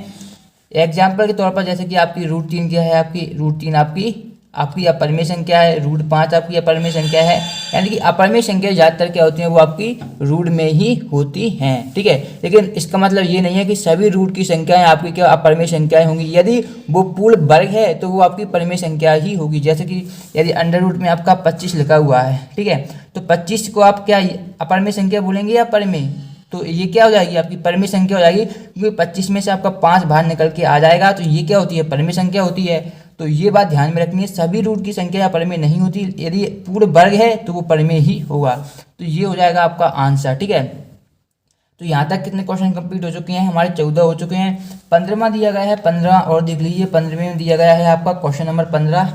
एग्जाम्पल के तौर पर जैसे कि आपकी √3 क्या है, आपकी √3 आपकी अपरिमेय संख्या है, √5 आपकी अपरिमेय संख्या है। यानी कि अपरिमेय संख्या ज़्यादातर क्या होती हैं, वो आपकी रूट में ही होती हैं। ठीक है, लेकिन इसका मतलब ये नहीं है कि सभी रूट की संख्याएं आपकी क्या अपरिमेय संख्याएं होंगी। यदि वो पूर्ण वर्ग है तो वो आपकी परिमेय संख्या ही होगी। जैसे कि यदि अंडर रूट में आपका 25 लिखा हुआ है, ठीक है, तो 25 को आप क्या अपरिमेय संख्या बोलेंगे या परिमेय, तो ये क्या हो जाएगी, आपकी परिमेय संख्या हो जाएगी, क्योंकि 25 में से आपका 5 बाहर निकल के आ जाएगा, तो ये क्या होती है, परिमेय संख्या होती है। तो ये बात ध्यान में रखनी है, सभी रूट की संख्या परिमेय नहीं होती, यदि पूर्ण वर्ग है तो वो परिमेय ही होगा। तो ये हो जाएगा आपका आंसर। ठीक है, तो यहाँ तक कितने क्वेश्चन कंप्लीट हो चुके हैं, हमारे 14 हो चुके हैं। 15वां दिया गया है, 15 और देख लीजिए। 15वें में दिया गया है आपका क्वेश्चन नंबर 15।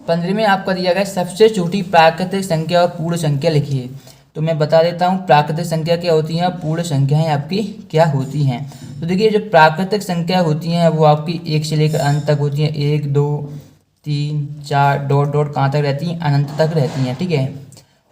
15 में आपका दिया गया सबसे छोटी प्राकृतिक संख्या और पूर्ण संख्या लिखिए। तो मैं बता देता हूँ प्राकृतिक संख्या क्या होती हैं, पूर्ण संख्याएं आपकी क्या होती हैं। तो देखिए जो प्राकृतिक संख्या होती हैं वो आपकी 1 से लेकर अंत तक होती हैं, 1, 2, 3 4 डॉट डॉट कहाँ तक रहती हैं, अनंत तक रहती हैं, ठीक है।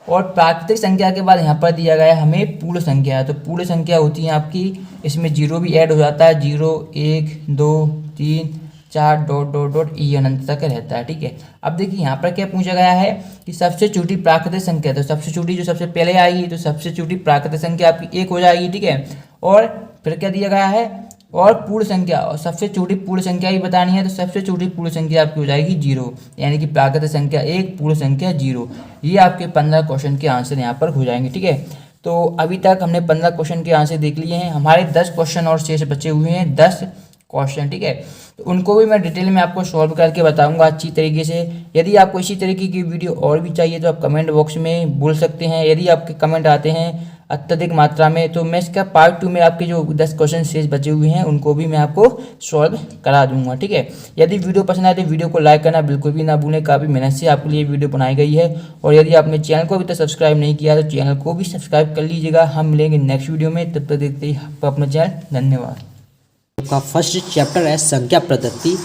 और प्राकृतिक संख्या के बाद यहाँ पर दिया गया है हमें पूर्ण संख्या, तो पूर्ण संख्या होती है आपकी, इसमें जीरो भी ऐड हो जाता है, 0 1 2 3 4 डॉट डॉट डॉट ई अनंत तक रहता है, ठीक है। अब देखिए यहाँ पर क्या पूछा गया है कि सबसे छोटी प्राकृतिक संख्या, तो सबसे छोटी जो सबसे पहले आएगी तो सबसे छोटी प्राकृतिक संख्या आपकी 1 हो जाएगी, ठीक है। और फिर क्या दिया गया है, और पूर्ण संख्या, और सबसे छोटी पूर्ण संख्या ही बतानी है, तो सबसे छोटी पूर्ण संख्या आपकी हो जाएगी 0, यानी कि प्राकृतिक संख्या 1, पूर्ण संख्या 0। ये आपके 15 क्वेश्चन के आंसर यहाँ पर हो जाएंगे, ठीक है। तो अभी तक हमने 15 क्वेश्चन के आंसर देख लिए हैं, हमारे 10 क्वेश्चन और शेष बचे हुए हैं, 10 क्वेश्चन, ठीक है। तो उनको भी मैं डिटेल में आपको सॉल्व करके बताऊंगा अच्छी तरीके से। यदि आपको इसी तरीके की वीडियो और भी चाहिए तो आप कमेंट बॉक्स में बोल सकते हैं। यदि आपके कमेंट आते हैं अत्यधिक मात्रा में तो मैं इसका पार्ट 2 में आपके जो 10 क्वेश्चन शेष बचे हुए हैं उनको भी मैं आपको सॉल्व करा दूंगा, ठीक है। यदि वीडियो पसंद आए तो वीडियो को लाइक करना बिल्कुल भी ना भूलें, काफ़ी मेहनत से आपके लिए वीडियो बनाई गई है। और यदि आपने चैनल को अभी तक सब्सक्राइब नहीं किया तो चैनल को भी सब्सक्राइब कर लीजिएगा। हम मिलेंगे नेक्स्ट वीडियो में, तब तक देखते ही आपको अपना चैनल। धन्यवाद। आपका फर्स्ट चैप्टर है संख्या पद्धति।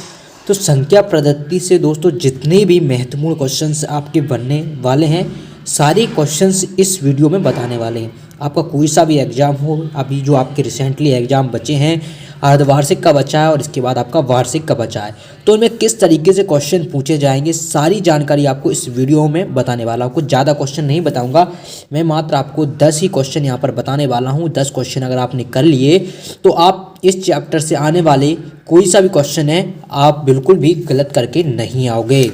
तो संख्या पद्धति से दोस्तों जितने भी महत्वपूर्ण क्वेश्चंस आपके बनने वाले हैं सारे क्वेश्चंस इस वीडियो में बताने वाले हैं। आपका कोई सा भी एग्ज़ाम हो, अभी जो आपके रिसेंटली एग्ज़ाम बचे हैं, अर्धवार्षिक का बचा है और इसके बाद आपका वार्षिक का बचा है, तो उनमें किस तरीके से क्वेश्चन पूछे जाएंगे सारी जानकारी आपको इस वीडियो में बताने वाला हूँ। कुछ ज़्यादा क्वेश्चन नहीं बताऊँगा, मैं मात्र आपको 10 ही क्वेश्चन यहाँ पर बताने वाला हूँ। 10 क्वेश्चन अगर आपने कर लिए तो आप इस चैप्टर से आने वाले कोई सा भी क्वेश्चन है आप बिल्कुल भी गलत करके नहीं आओगे।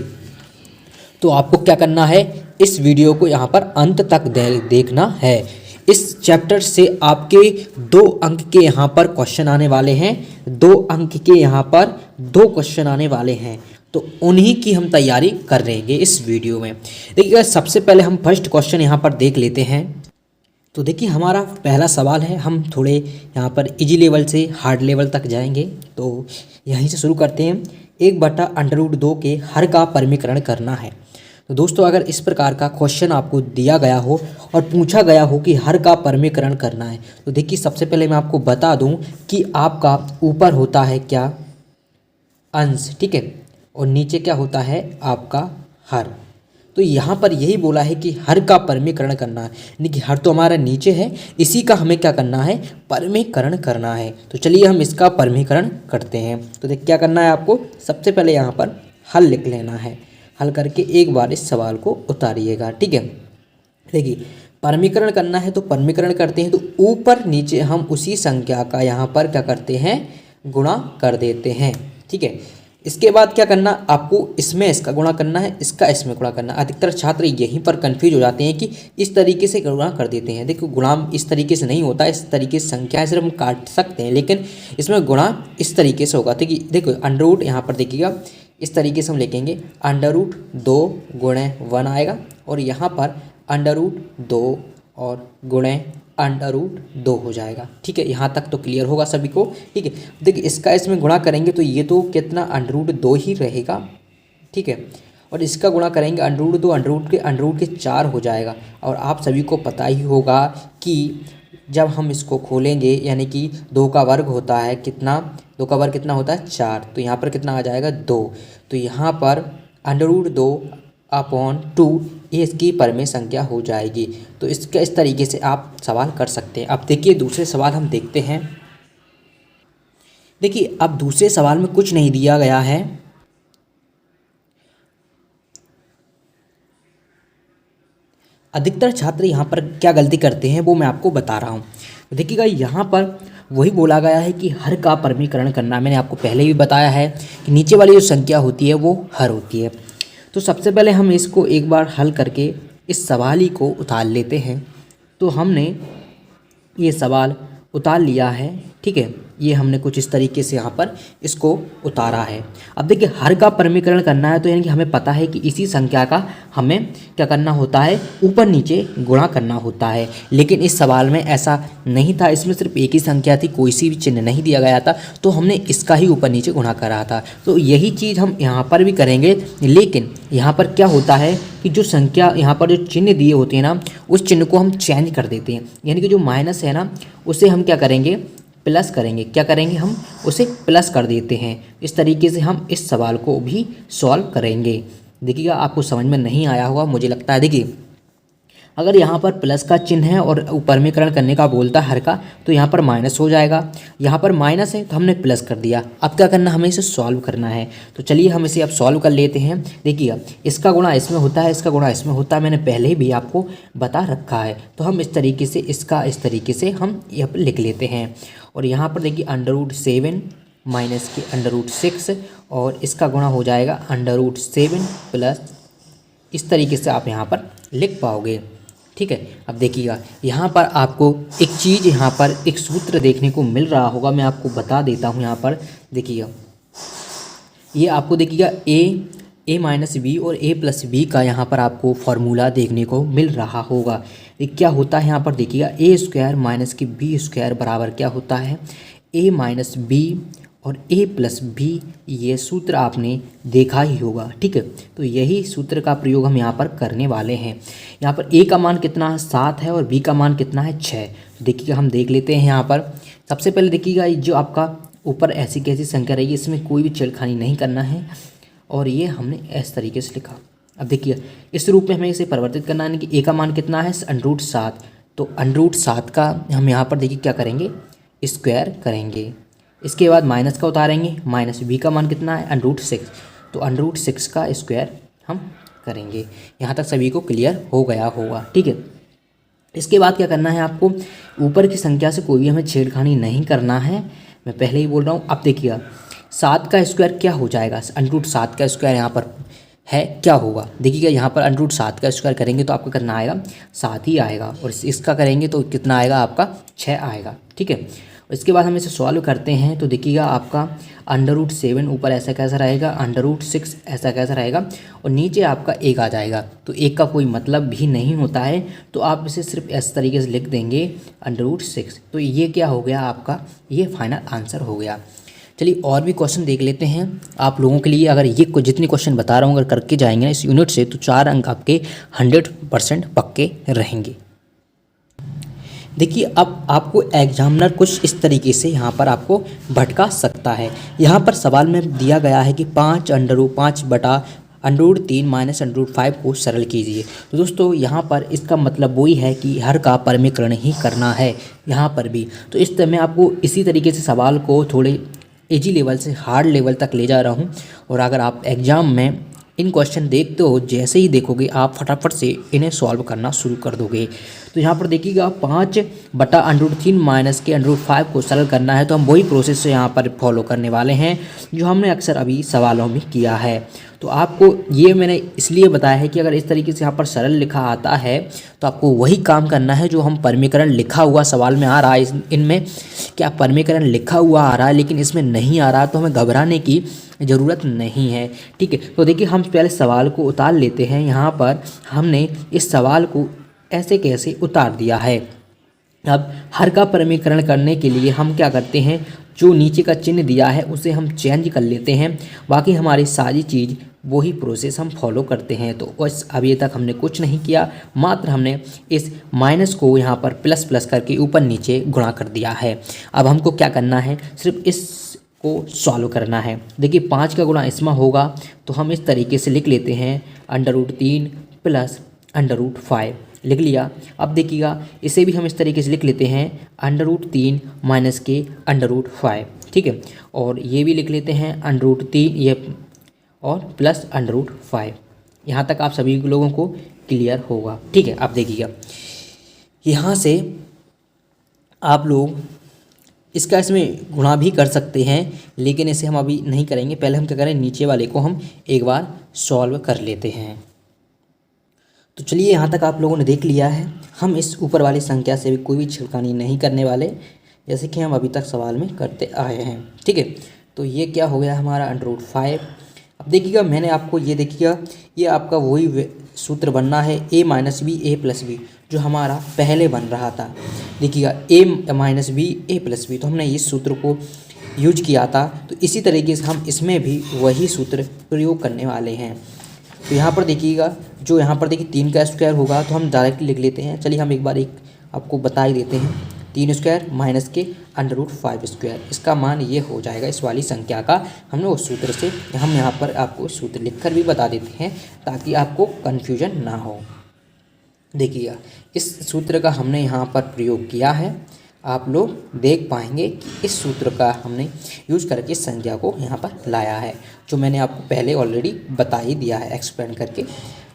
तो आपको क्या करना है, इस वीडियो को यहाँ पर अंत तक देखना है। इस चैप्टर से आपके 2 अंक के यहाँ पर क्वेश्चन आने वाले हैं, 2 अंक के यहाँ पर 2 क्वेश्चन आने वाले हैं, तो उन्हीं की हम तैयारी कर रहेंगे इस वीडियो में। देखिएगा सबसे पहले हम फर्स्ट क्वेश्चन यहाँ पर देख लेते हैं। तो देखिए हमारा पहला सवाल है, हम थोड़े यहाँ पर इजी लेवल से हार्ड लेवल तक जाएंगे, तो यहीं से शुरू करते हैं। 1/√2 के हर का परिमीकरण करना है। तो दोस्तों अगर इस प्रकार का क्वेश्चन आपको दिया गया हो और पूछा गया हो कि हर का परिमीकरण करना है, तो देखिए सबसे पहले मैं आपको बता दूं कि आपका ऊपर होता है क्या, अंश, ठीक है, और नीचे क्या होता है आपका हर। तो यहाँ पर यही बोला है कि हर का परिमीकरण करना है, यानी कि हर तो हमारा नीचे है, इसी का हमें क्या करना है, परिमीकरण करना है। तो चलिए हम इसका परिमीकरण करते हैं। तो देख क्या करना है आपको, सबसे पहले यहाँ पर हल लिख लेना है, हल करके एक बार इस सवाल को उतारिएगा, ठीक है। देखिए परिमीकरण करना है तो परिमीकरण करते हैं, तो ऊपर नीचे हम उसी संख्या का यहाँ पर क्या करते हैं, गुणा कर देते हैं, ठीक है। इसके बाद क्या करना, आपको इसमें इसका गुणा करना है, इसका इसमें गुणा करना। अधिकतर छात्र यहीं पर कंफ्यूज हो जाते हैं कि इस तरीके से गुणा कर देते हैं। देखो गुणा इस तरीके से नहीं होता, इस तरीके से संख्याएं सिर्फ हम काट सकते हैं, लेकिन इसमें गुणा इस तरीके से होगा। देखो अंडर यहाँ पर देखिएगा इस तरीके से हम लिखेंगे, √2 गुणे 1 आएगा, और यहाँ पर √2 और गुणे √2 हो जाएगा, ठीक है। यहाँ तक तो क्लियर होगा सभी को, ठीक है। देखिए इसका इसमें गुणा करेंगे तो ये तो कितना √2 ही रहेगा, ठीक है, और इसका गुणा करेंगे √2 के 4 हो जाएगा। और आप सभी को पता ही होगा कि जब हम इसको खोलेंगे यानी कि 2 का वर्ग होता है कितना, 2 का वर्ग कितना होता है 4, तो यहाँ पर कितना आ जाएगा 2, तो यहाँ पर √2/2 ये इसकी परिमेय संख्या हो जाएगी। तो इसका इस तरीके से आप सवाल कर सकते हैं। अब देखिए दूसरे सवाल हम देखते हैं। देखिए अब दूसरे सवाल में कुछ नहीं दिया गया है, अधिकतर छात्र यहाँ पर क्या गलती करते हैं वो मैं आपको बता रहा हूँ। देखिएगा यहाँ पर वही बोला गया है कि हर का परिमीकरण करना। मैंने आपको पहले भी बताया है कि नीचे वाली जो संख्या होती है वो हर होती है। तो सबसे पहले हम इसको एक बार हल करके इस सवाल ही को उतार लेते हैं। तो हमने ये सवाल उतार लिया है, ठीक है, ये हमने कुछ इस तरीके से यहाँ पर इसको उतारा है। अब देखिए हर का परिमीकरण करना है तो यानी कि हमें पता है कि इसी संख्या का हमें क्या करना होता है, ऊपर नीचे गुणा करना होता है। लेकिन इस सवाल में ऐसा नहीं था, इसमें सिर्फ एक ही संख्या थी, कोई सी भी चिन्ह नहीं दिया गया था, तो हमने इसका ही ऊपर नीचे गुणा करा था। तो यही चीज़ हम यहाँ पर भी करेंगे, लेकिन यहाँ पर क्या होता है कि जो संख्या यहाँ पर जो चिन्ह दिए होते हैं ना, उस चिन्ह को हम चेंज कर देते हैं। यानी कि जो माइनस है ना उसे हम क्या करेंगे, प्लस करेंगे। क्या करेंगे, हम उसे प्लस कर देते हैं। इस तरीके से हम इस सवाल को भी सॉल्व करेंगे। देखिएगा, आपको समझ में नहीं आया होगा मुझे लगता है। देखिए, अगर यहाँ पर प्लस का चिन्ह है और उपरमीकरण करने का बोलता है हर का, तो यहाँ पर माइनस हो जाएगा। यहाँ पर माइनस है तो हमने प्लस कर दिया। अब क्या करना, हमें इसे सॉल्व करना है। तो चलिए हम इसे अब सॉल्व कर लेते हैं। देखिए, इसका गुणा इसमें होता है, इसका गुणा इसमें होता है, मैंने पहले भी आपको बता रखा है। तो हम इस तरीके से इसका इस तरीके से हम यहाँ पर लिख लेते हैं। और यहाँ पर देखिए √7 माइनस के √6 और इसका गुणा हो जाएगा √7 प्लस, इस तरीके से आप यहाँ पर लिख पाओगे। ठीक है, अब देखिएगा यहाँ पर आपको एक चीज़, यहाँ पर एक सूत्र देखने को मिल रहा होगा, मैं आपको बता देता हूँ। यहाँ पर देखिएगा, ये आपको देखिएगा a माइनस बी और a प्लस बी का यहाँ पर आपको फॉर्मूला देखने को मिल रहा होगा। ये क्या होता है, यहाँ पर देखिएगा a² माइनस की b² बराबर क्या होता है, a माइनस बी और a प्लस बी। ये सूत्र आपने देखा ही होगा। ठीक है, तो यही सूत्र का प्रयोग हम यहाँ पर करने वाले हैं। यहाँ पर a का मान कितना है, 7 है, और b का मान कितना है, 6। तो देखिएगा हम देख लेते हैं। यहाँ पर सबसे पहले देखिएगा, जो आपका ऊपर ऐसी कैसी संख्या रहेगी, इसमें कोई भी छेड़खानी नहीं करना है। और ये हमने इस तरीके से लिखा। अब देखिए, इस रूप में हमें इसे परिवर्तित करना है कि a का मान कितना है, √7। तो √7 का हम यहाँ पर देखिए क्या करेंगे, स्क्वायर करेंगे। इसके बाद माइनस का उतारेंगे, माइनस b का मान कितना है, √6। तो √6 का स्क्वायर हम करेंगे। यहाँ तक सभी को क्लियर हो गया होगा। ठीक है, इसके बाद क्या करना है, आपको ऊपर की संख्या से कोई भी हमें छेड़खानी नहीं करना है, मैं पहले ही बोल रहा हूँ। अब देखिएगा 7 का स्क्वायर क्या हो जाएगा, √7 का स्क्वायर यहाँ पर है क्या होगा। देखिएगा यहाँ पर √7 का स्क्वायर करेंगे तो आपका कितना आएगा, 7 ही आएगा। और इसका करेंगे तो कितना आएगा, आपका 6 आएगा। ठीक है, इसके बाद हम इसे सॉल्व करते हैं। तो देखिएगा आपका √7 ऊपर ऐसा कैसा रहेगा, √6 ऐसा कैसा रहेगा, और नीचे आपका 1 आ जाएगा। तो 1 का कोई मतलब भी नहीं होता है, तो आप इसे सिर्फ इस तरीके से लिख देंगे √6। तो ये क्या हो गया आपका, ये फाइनल आंसर हो गया। चलिए और भी क्वेश्चन देख लेते हैं आप लोगों के लिए। अगर ये जितने क्वेश्चन बता रहा हूँ अगर करके जाएंगे ना इस यूनिट से, तो 4 अंक आपके 100% पक्के रहेंगे। देखिए, अब आपको एग्जामिनर कुछ इस तरीके से यहाँ पर आपको भटका सकता है। यहाँ पर सवाल में दिया गया है कि 5 बटा √3 माइनस √5 को सरल कीजिए। तो दोस्तों यहाँ पर इसका मतलब वही है कि हर का परिमीकरण ही करना है यहाँ पर भी। तो इस तरह मैं आपको इसी तरीके से सवाल को थोड़े इजी लेवल से हार्ड लेवल तक ले जा रहा हूँ। और अगर आप एग्ज़ाम में इन क्वेश्चन देखते हो, जैसे ही देखोगे आप फटाफट से इन्हें सॉल्व करना शुरू कर दोगे। तो यहाँ पर देखिएगा 5 बटा √3 माइनस के √5 को सरल करना है, तो हम वही प्रोसेस से यहाँ पर फॉलो करने वाले हैं जो हमने अक्सर अभी सवालों में किया है। तो आपको ये मैंने इसलिए बताया है कि अगर इस तरीके से यहाँ पर सरल लिखा आता है तो आपको वही काम करना है जो हम परिमीकरण लिखा हुआ सवाल में आ रहा है। इनमें क्या परिमीकरण लिखा हुआ आ रहा है लेकिन इसमें नहीं आ रहा, तो हमें घबराने की ज़रूरत नहीं है। ठीक है, तो देखिए हम पहले सवाल को उतार लेते हैं। यहाँ पर हमने इस सवाल को ऐसे कैसे उतार दिया है। अब हर का परिमीकरण करने के लिए हम क्या करते हैं, जो नीचे का चिन्ह दिया है उसे हम चेंज कर लेते हैं। बाकी हमारी सारी चीज़ वही प्रोसेस हम फॉलो करते हैं। तो बस अभी तक हमने कुछ नहीं किया, मात्र हमने इस माइनस को यहाँ पर प्लस प्लस करके ऊपर नीचे गुणा कर दिया है। अब हमको क्या करना है, सिर्फ इस को सॉल्व करना है। देखिए 5 का गुणा इसमें होगा तो हम इस तरीके से लिख लेते हैं √3 प्लस √5 लिख लिया। अब देखिएगा इसे भी हम इस तरीके से लिख लेते हैं √3 माइनस के √5। ठीक है, और ये भी लिख लेते हैं √3 ये और प्लस √5। यहाँ तक आप सभी लोगों को क्लियर होगा। ठीक है, अब देखिएगा यहाँ से आप लोग इसका इसमें गुणा भी कर सकते हैं, लेकिन इसे हम अभी नहीं करेंगे। पहले हम क्या करें, नीचे वाले को हम एक बार सॉल्व कर लेते हैं। तो चलिए यहाँ तक आप लोगों ने देख लिया है। हम इस ऊपर वाली संख्या से भी कोई भी छिड़कानी नहीं करने वाले, जैसे कि हम अभी तक सवाल में करते आए हैं। ठीक है, तो ये क्या हो गया हमारा √5। अब देखिएगा मैंने आपको ये देखिएगा ये आपका वही सूत्र बनना है a minus B A plus B, जो हमारा पहले बन रहा था। देखिएगा a minus B A plus B, तो हमने इस सूत्र को यूज किया था। तो इसी तरीके से हम इसमें भी वही सूत्र प्रयोग करने वाले हैं। तो यहाँ पर देखिएगा जो यहाँ पर देखिए 3 का स्क्वायर होगा तो हम डायरेक्टली लिख लेते हैं। चलिए हम एक बार आपको बता ही देते हैं। 3 स्क्वायर माइनस के अंडर रूट 5 स्क्वायर। इसका मान ये हो जाएगा इस वाली संख्या का। हमने उस सूत्र से हम यहाँ पर आपको सूत्र लिखकर भी बता देते हैं ताकि आपको कन्फ्यूजन ना हो। देखिएगा इस सूत्र का हमने यहाँ पर प्रयोग किया है। आप लोग देख पाएंगे कि इस सूत्र का हमने यूज करके संख्या को यहाँ पर लाया है, जो मैंने आपको पहले ऑलरेडी बता ही दिया है एक्सप्लेन करके।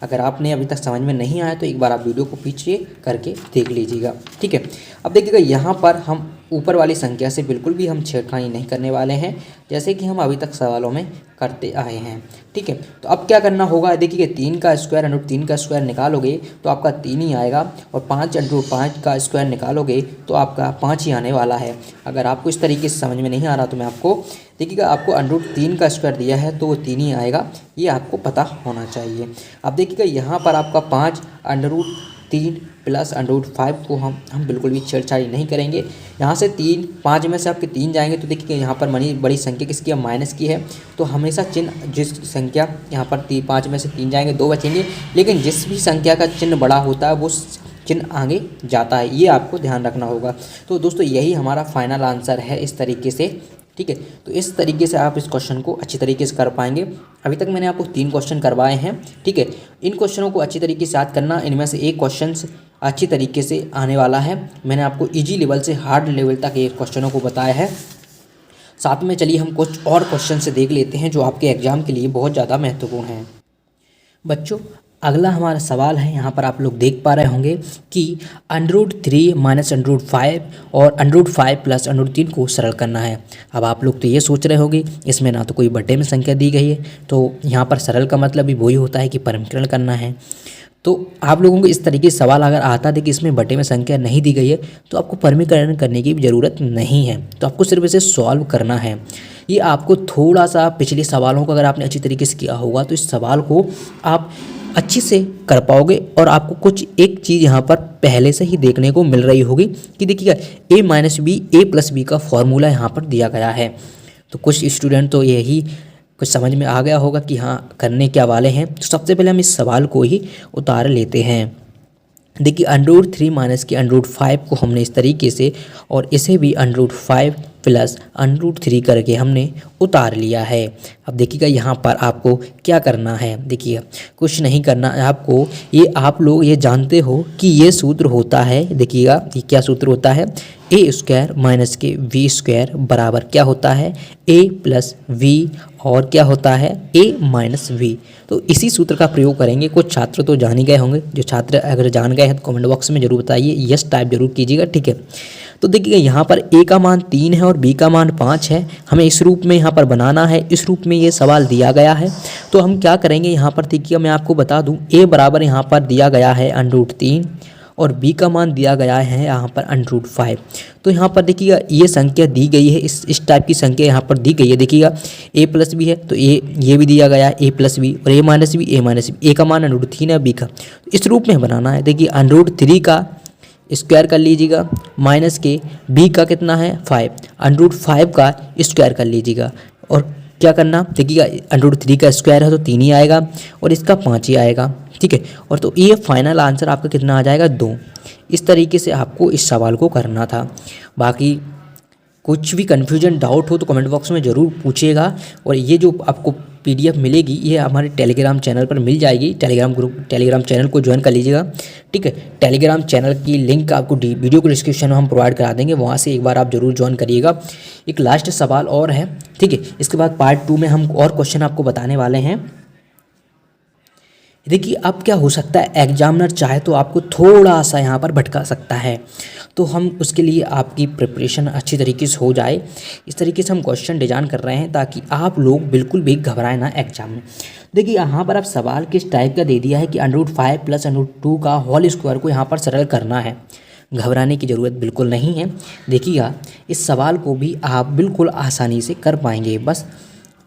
अगर आपने अभी तक समझ में नहीं आया तो एक बार आप वीडियो को पीछे करके देख लीजिएगा, ठीक है। अब देखिएगा यहाँ पर हम ऊपर वाली संख्या से बिल्कुल भी हम छेड़खानी नहीं करने वाले हैं, जैसे कि हम अभी तक सवालों में करते आए हैं, ठीक है। तो अब क्या करना होगा, देखिए 3 का स्क्वायर अंडर रूट 3 का स्क्वायर निकालोगे तो आपका 3 ही आएगा, और 5 अंडर रूट 5 का स्क्वायर निकालोगे तो आपका 5 ही आने वाला है। अगर आपको इस तरीके से समझ में नहीं आ रहा तो मैं आपको देखिएगा, आपको अंडर रूट 3 का स्क्वायर दिया है तो वो 3 ही आएगा, ये आपको पता होना चाहिए। अब देखिएगा यहाँ पर आपका 5 under root 3 plus under root 5 को हम बिल्कुल भी छेड़छाड़ी नहीं करेंगे। यहाँ से 5 में से आपके 3 जाएंगे तो देखिए यहाँ पर बड़ी संख्या किसकी है, माइनस की है। तो हमेशा चिन्ह जिस संख्या यहाँ पर 5 में से 3 जाएंगे 2 बचेंगे, लेकिन जिस भी संख्या का चिन्ह बड़ा होता है वो चिन्ह आगे जाता है, ये आपको ध्यान रखना होगा। तो दोस्तों यही हमारा फाइनल आंसर है इस तरीके से, ठीक है। तो इस तरीके से आप इस क्वेश्चन को अच्छी तरीके से कर पाएंगे। अभी तक मैंने आपको 3 क्वेश्चन करवाए हैं, ठीक है। इन क्वेश्चनों को अच्छी तरीके से याद करना, इनमें से एक क्वेश्चन अच्छी तरीके से आने वाला है। मैंने आपको इजी लेवल से हार्ड लेवल तक ये क्वेश्चनों को बताया है। साथ में चलिए हम कुछ और क्वेश्चन से देख लेते हैं जो आपके एग्जाम के लिए बहुत ज़्यादा महत्वपूर्ण हैं। बच्चों अगला हमारा सवाल है, यहाँ पर आप लोग देख पा रहे होंगे कि under root 3 minus under root 5 और under root 5 plus under root 3 को सरल करना है। अब आप लोग तो ये सोच रहे होंगे इसमें ना तो कोई बटे में संख्या दी गई है, तो यहाँ पर सरल का मतलब भी वही होता है कि परमीकरण करना है। तो आप लोगों को इस तरीके से सवाल अगर आता था कि इसमें बटे में संख्या नहीं दी गई है तो आपको परमीकरण करने की ज़रूरत नहीं है, तो आपको सिर्फ इसे सॉल्व करना है। ये आपको थोड़ा सा पिछले सवालों को अगर आपने अच्छी तरीके से किया होगा तो इस सवाल को आप अच्छी से कर पाओगे। और आपको कुछ एक चीज़ यहाँ पर पहले से ही देखने को मिल रही होगी कि देखिएगा a minus B A plus B का फॉर्मूला यहाँ पर दिया गया है। तो कुछ स्टूडेंट तो यही कुछ समझ में आ गया होगा कि हाँ करने क्या वाले हैं। तो सबसे पहले हम इस सवाल को ही उतार लेते हैं। देखिए अंडर रूट 3 माइनस के अंडर रूट 5 को हमने इस तरीके से, और इसे भी under root 5 plus under root 3 करके हमने उतार लिया है। अब देखिएगा यहाँ पर आपको क्या करना है, देखिएगा कुछ नहीं करना है आपको। ये आप लोग ये जानते हो कि ये सूत्र होता है, देखिएगा ये क्या सूत्र होता है, ए स्क्वायर माइनस के वी स्क्वायर बराबर क्या होता है, ए प्लस वी, और क्या होता है ए माइनस वी। तो इसी सूत्र का प्रयोग करेंगे। कुछ छात्र तो जान ही गए होंगे, जो छात्र अगर जान गए हैं तो कमेंट बॉक्स में जरूर बताइए, यस टाइप जरूर कीजिएगा, ठीक है। तो देखिए यहाँ पर ए का मान 3 है और बी का मान 5 है, हमें इस रूप में यहाँ पर बनाना है। इस रूप में ये सवाल दिया गया है, तो हम क्या करेंगे यहाँ पर, देखिए मैं आपको बता दूँ ए बराबर यहाँ पर दिया गया है अंडर रूट 3 और बी का मान दिया गया है यहाँ पर अंडर रूट 5। तो यहाँ पर देखिएगा ये संख्या दी गई है, इस टाइप की संख्या यहाँ पर दी गई है। देखिएगा ए प्लस बी है तो ये भी दिया गया है ए प्लस बी, और ए माइनस बी, ए का मान अंडर रूट 3 है, बी का इस रूप में बनाना है। देखिए अंडर रूट 3 का स्क्वायर कर लीजिएगा, माइनस के बी का कितना है 5, अंडर रूट 5 का स्क्वायर कर लीजिएगा, और क्या करना, देखिएगा अंडर रूट 3 का स्क्वायर है तो 3 ही आएगा और इसका 5 ही आएगा, ठीक है। और तो ये फाइनल आंसर आपका कितना आ जाएगा 2। इस तरीके से आपको इस सवाल को करना था। बाकी कुछ भी कन्फ्यूजन डाउट हो तो कमेंट बॉक्स में ज़रूर पूछिएगा। और ये जो आपको PDF मिलेगी ये हमारे टेलीग्राम चैनल पर मिल जाएगी। टेलीग्राम चैनल को ज्वाइन कर लीजिएगा, ठीक है। टेलीग्राम चैनल की लिंक आपको वीडियो को डिस्क्रिप्शन में हम प्रोवाइड करा देंगे, वहाँ से एक बार आप जरूर ज्वाइन करिएगा। एक लास्ट सवाल और है, ठीक है। इसके बाद पार्ट 2 में हम और क्वेश्चन आपको बताने वाले हैं। देखिए अब क्या हो सकता है, एग्जामिनर चाहे तो आपको थोड़ा सा यहाँ पर भटका सकता है, तो हम उसके लिए आपकी प्रिपरेशन अच्छी तरीके से हो जाए, इस तरीके से हम क्वेश्चन डिजाइन कर रहे हैं ताकि आप लोग बिल्कुल भी घबराएं ना एग्जाम में। देखिए यहाँ पर आप सवाल किस टाइप का दे दिया है कि under root 5 plus under root 2 का होल स्क्वायर को यहाँ पर सरल करना है। घबराने की ज़रूरत बिल्कुल नहीं है। देखिएगा इस सवाल को भी आप बिल्कुल आसानी से कर पाएंगे, बस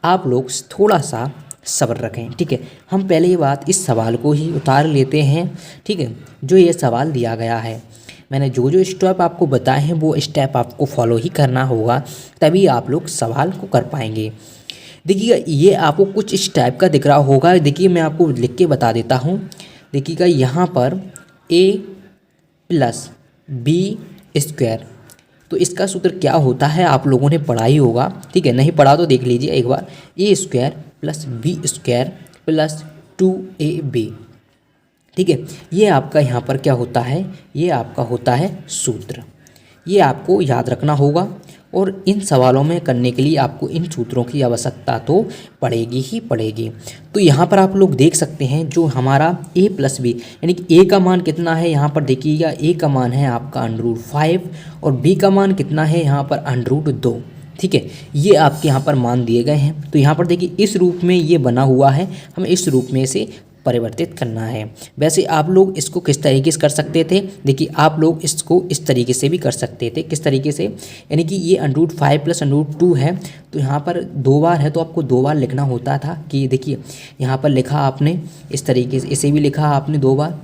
आप लोग थोड़ा सा सब्र रखें, ठीक है। हम पहले ये बात इस सवाल को ही उतार लेते हैं, ठीक है। जो ये सवाल दिया गया है, मैंने जो स्टेप आपको बताए हैं वो स्टेप आपको फॉलो ही करना होगा, तभी आप लोग सवाल को कर पाएंगे। देखिएगा ये आपको कुछ इस टाइप का दिख रहा होगा। देखिए मैं आपको लिख के बता देता हूँ। देखिएगा यहाँ पर a प्लस बी स्क्वायर तो इसका सूत्र क्या होता है आप लोगों ने पढ़ा ही होगा, ठीक है, नहीं पढ़ा तो देख लीजिए एक बार। A square plus B square plus 2ab, ठीक है, ये आपका यहाँ पर क्या होता है, ये आपका होता है सूत्र। ये आपको याद रखना होगा और इन सवालों में करने के लिए आपको इन सूत्रों की आवश्यकता तो पड़ेगी ही पड़ेगी। तो यहाँ पर आप लोग देख सकते हैं जो हमारा a प्लस बी यानी कि a का मान कितना है, यहाँ पर देखिएगा a का मान है आपका √5 और b का मान कितना है यहाँ पर √2, ठीक है, ये आपके यहाँ पर मान दिए गए हैं। तो यहाँ पर देखिए इस रूप में ये बना हुआ है, हमें इस रूप में से परिवर्तित करना है। वैसे आप लोग इसको किस तरीके से कर सकते थे, देखिए आप लोग इसको इस तरीके से भी कर सकते थे। किस तरीके से, यानी कि ये √5 प्लस √2 है, तो यहाँ पर 2 बार है तो आपको 2 बार लिखना होता था कि देखिए यहाँ पर लिखा आपने इस तरीके से, इसे भी लिखा आपने 2 बार,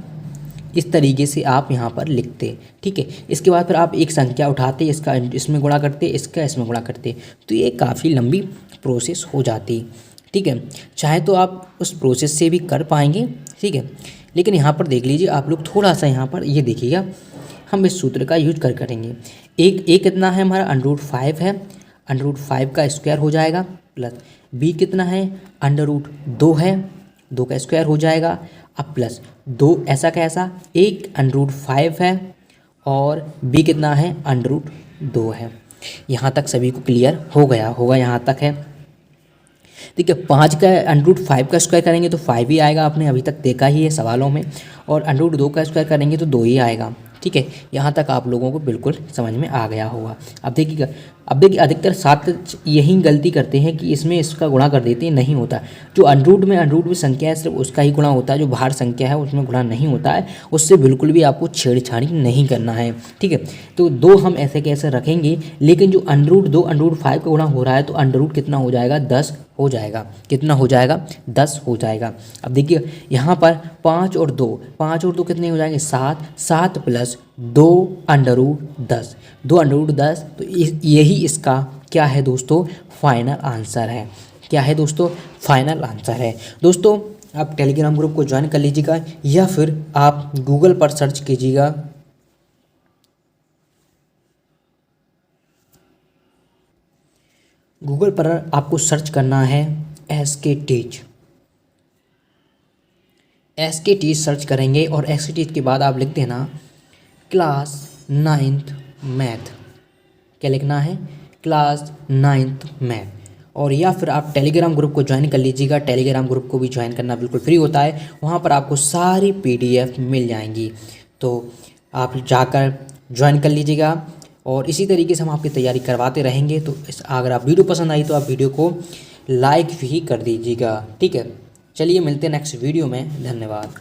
इस तरीके से आप यहाँ पर लिखते, ठीक है। इसके बाद फिर आप एक संख्या उठाते, इसका इसमें गुणा करते, इसका इसमें गुणा करते, तो ये काफ़ी लंबी प्रोसेस हो जाती, ठीक है। चाहे तो आप उस प्रोसेस से भी कर पाएंगे, ठीक है, लेकिन यहाँ पर देख लीजिए आप लोग थोड़ा सा यहाँ पर ये देखिएगा, हम इस सूत्र का यूज करेंगे। एक कितना है हमारा √5 है, √5 का स्क्वायर हो जाएगा, प्लस b कितना है √2 है, 2 का स्क्वायर हो जाएगा, अब प्लस 2 ऐसा का ऐसा, एक √5 है और b कितना है √2 है। यहाँ तक सभी को क्लियर हो गया होगा, यहाँ तक है, ठीक है। 5 का √5 का स्क्वायर करेंगे तो 5 ही आएगा, आपने अभी तक देखा ही है सवालों में, और √2 का स्क्वायर करेंगे तो 2 ही आएगा, ठीक है। यहाँ तक आप लोगों को बिल्कुल समझ में आ गया होगा। अब देखिएगा, अब देखिए अधिकतर छात्र यही गलती करते हैं कि इसमें इसका गुणा कर देते हैं, नहीं होता। जो √रूट में संख्या है सिर्फ उसका ही गुणा होता है, जो बाहर संख्या है उसमें गुणा नहीं होता है, उससे बिल्कुल भी आपको छेड़छाड़ी नहीं करना है, ठीक है। तो 2 हम ऐसे कैसे रखेंगे, लेकिन जो √2 √5 का गुणा हो रहा है तो √रूट कितना हो जाएगा 10 हो जाएगा, कितना हो जाएगा 10 हो जाएगा। अब देखिए यहाँ पर 5 और 2 कितने हो जाएंगे 7, 7 प्लस 2 √10, 2 √10, तो यही इसका क्या है दोस्तों फाइनल आंसर है। क्या है दोस्तों फाइनल आंसर है। दोस्तों आप टेलीग्राम ग्रुप को ज्वाइन कर लीजिएगा या फिर आप गूगल पर सर्च कीजिएगा गूगल पर आपको सर्च करना है SK टीच सर्च करेंगे और SK टीच के बाद आप लिख देना क्लास 9th मैथ, क्या लिखना है क्लास 9th मैथ, और या फिर आप टेलीग्राम ग्रुप को ज्वाइन कर लीजिएगा। टेलीग्राम ग्रुप को भी ज्वाइन करना बिल्कुल फ्री होता है, वहाँ पर आपको सारी PDF मिल जाएंगी, तो आप जाकर ज्वाइन कर लीजिएगा और इसी तरीके से हम आपकी तैयारी करवाते रहेंगे। तो अगर आप वीडियो पसंद आई तो आप वीडियो को लाइक भी कर दीजिएगा, ठीक है। चलिए मिलते हैं नेक्स्ट वीडियो में, धन्यवाद।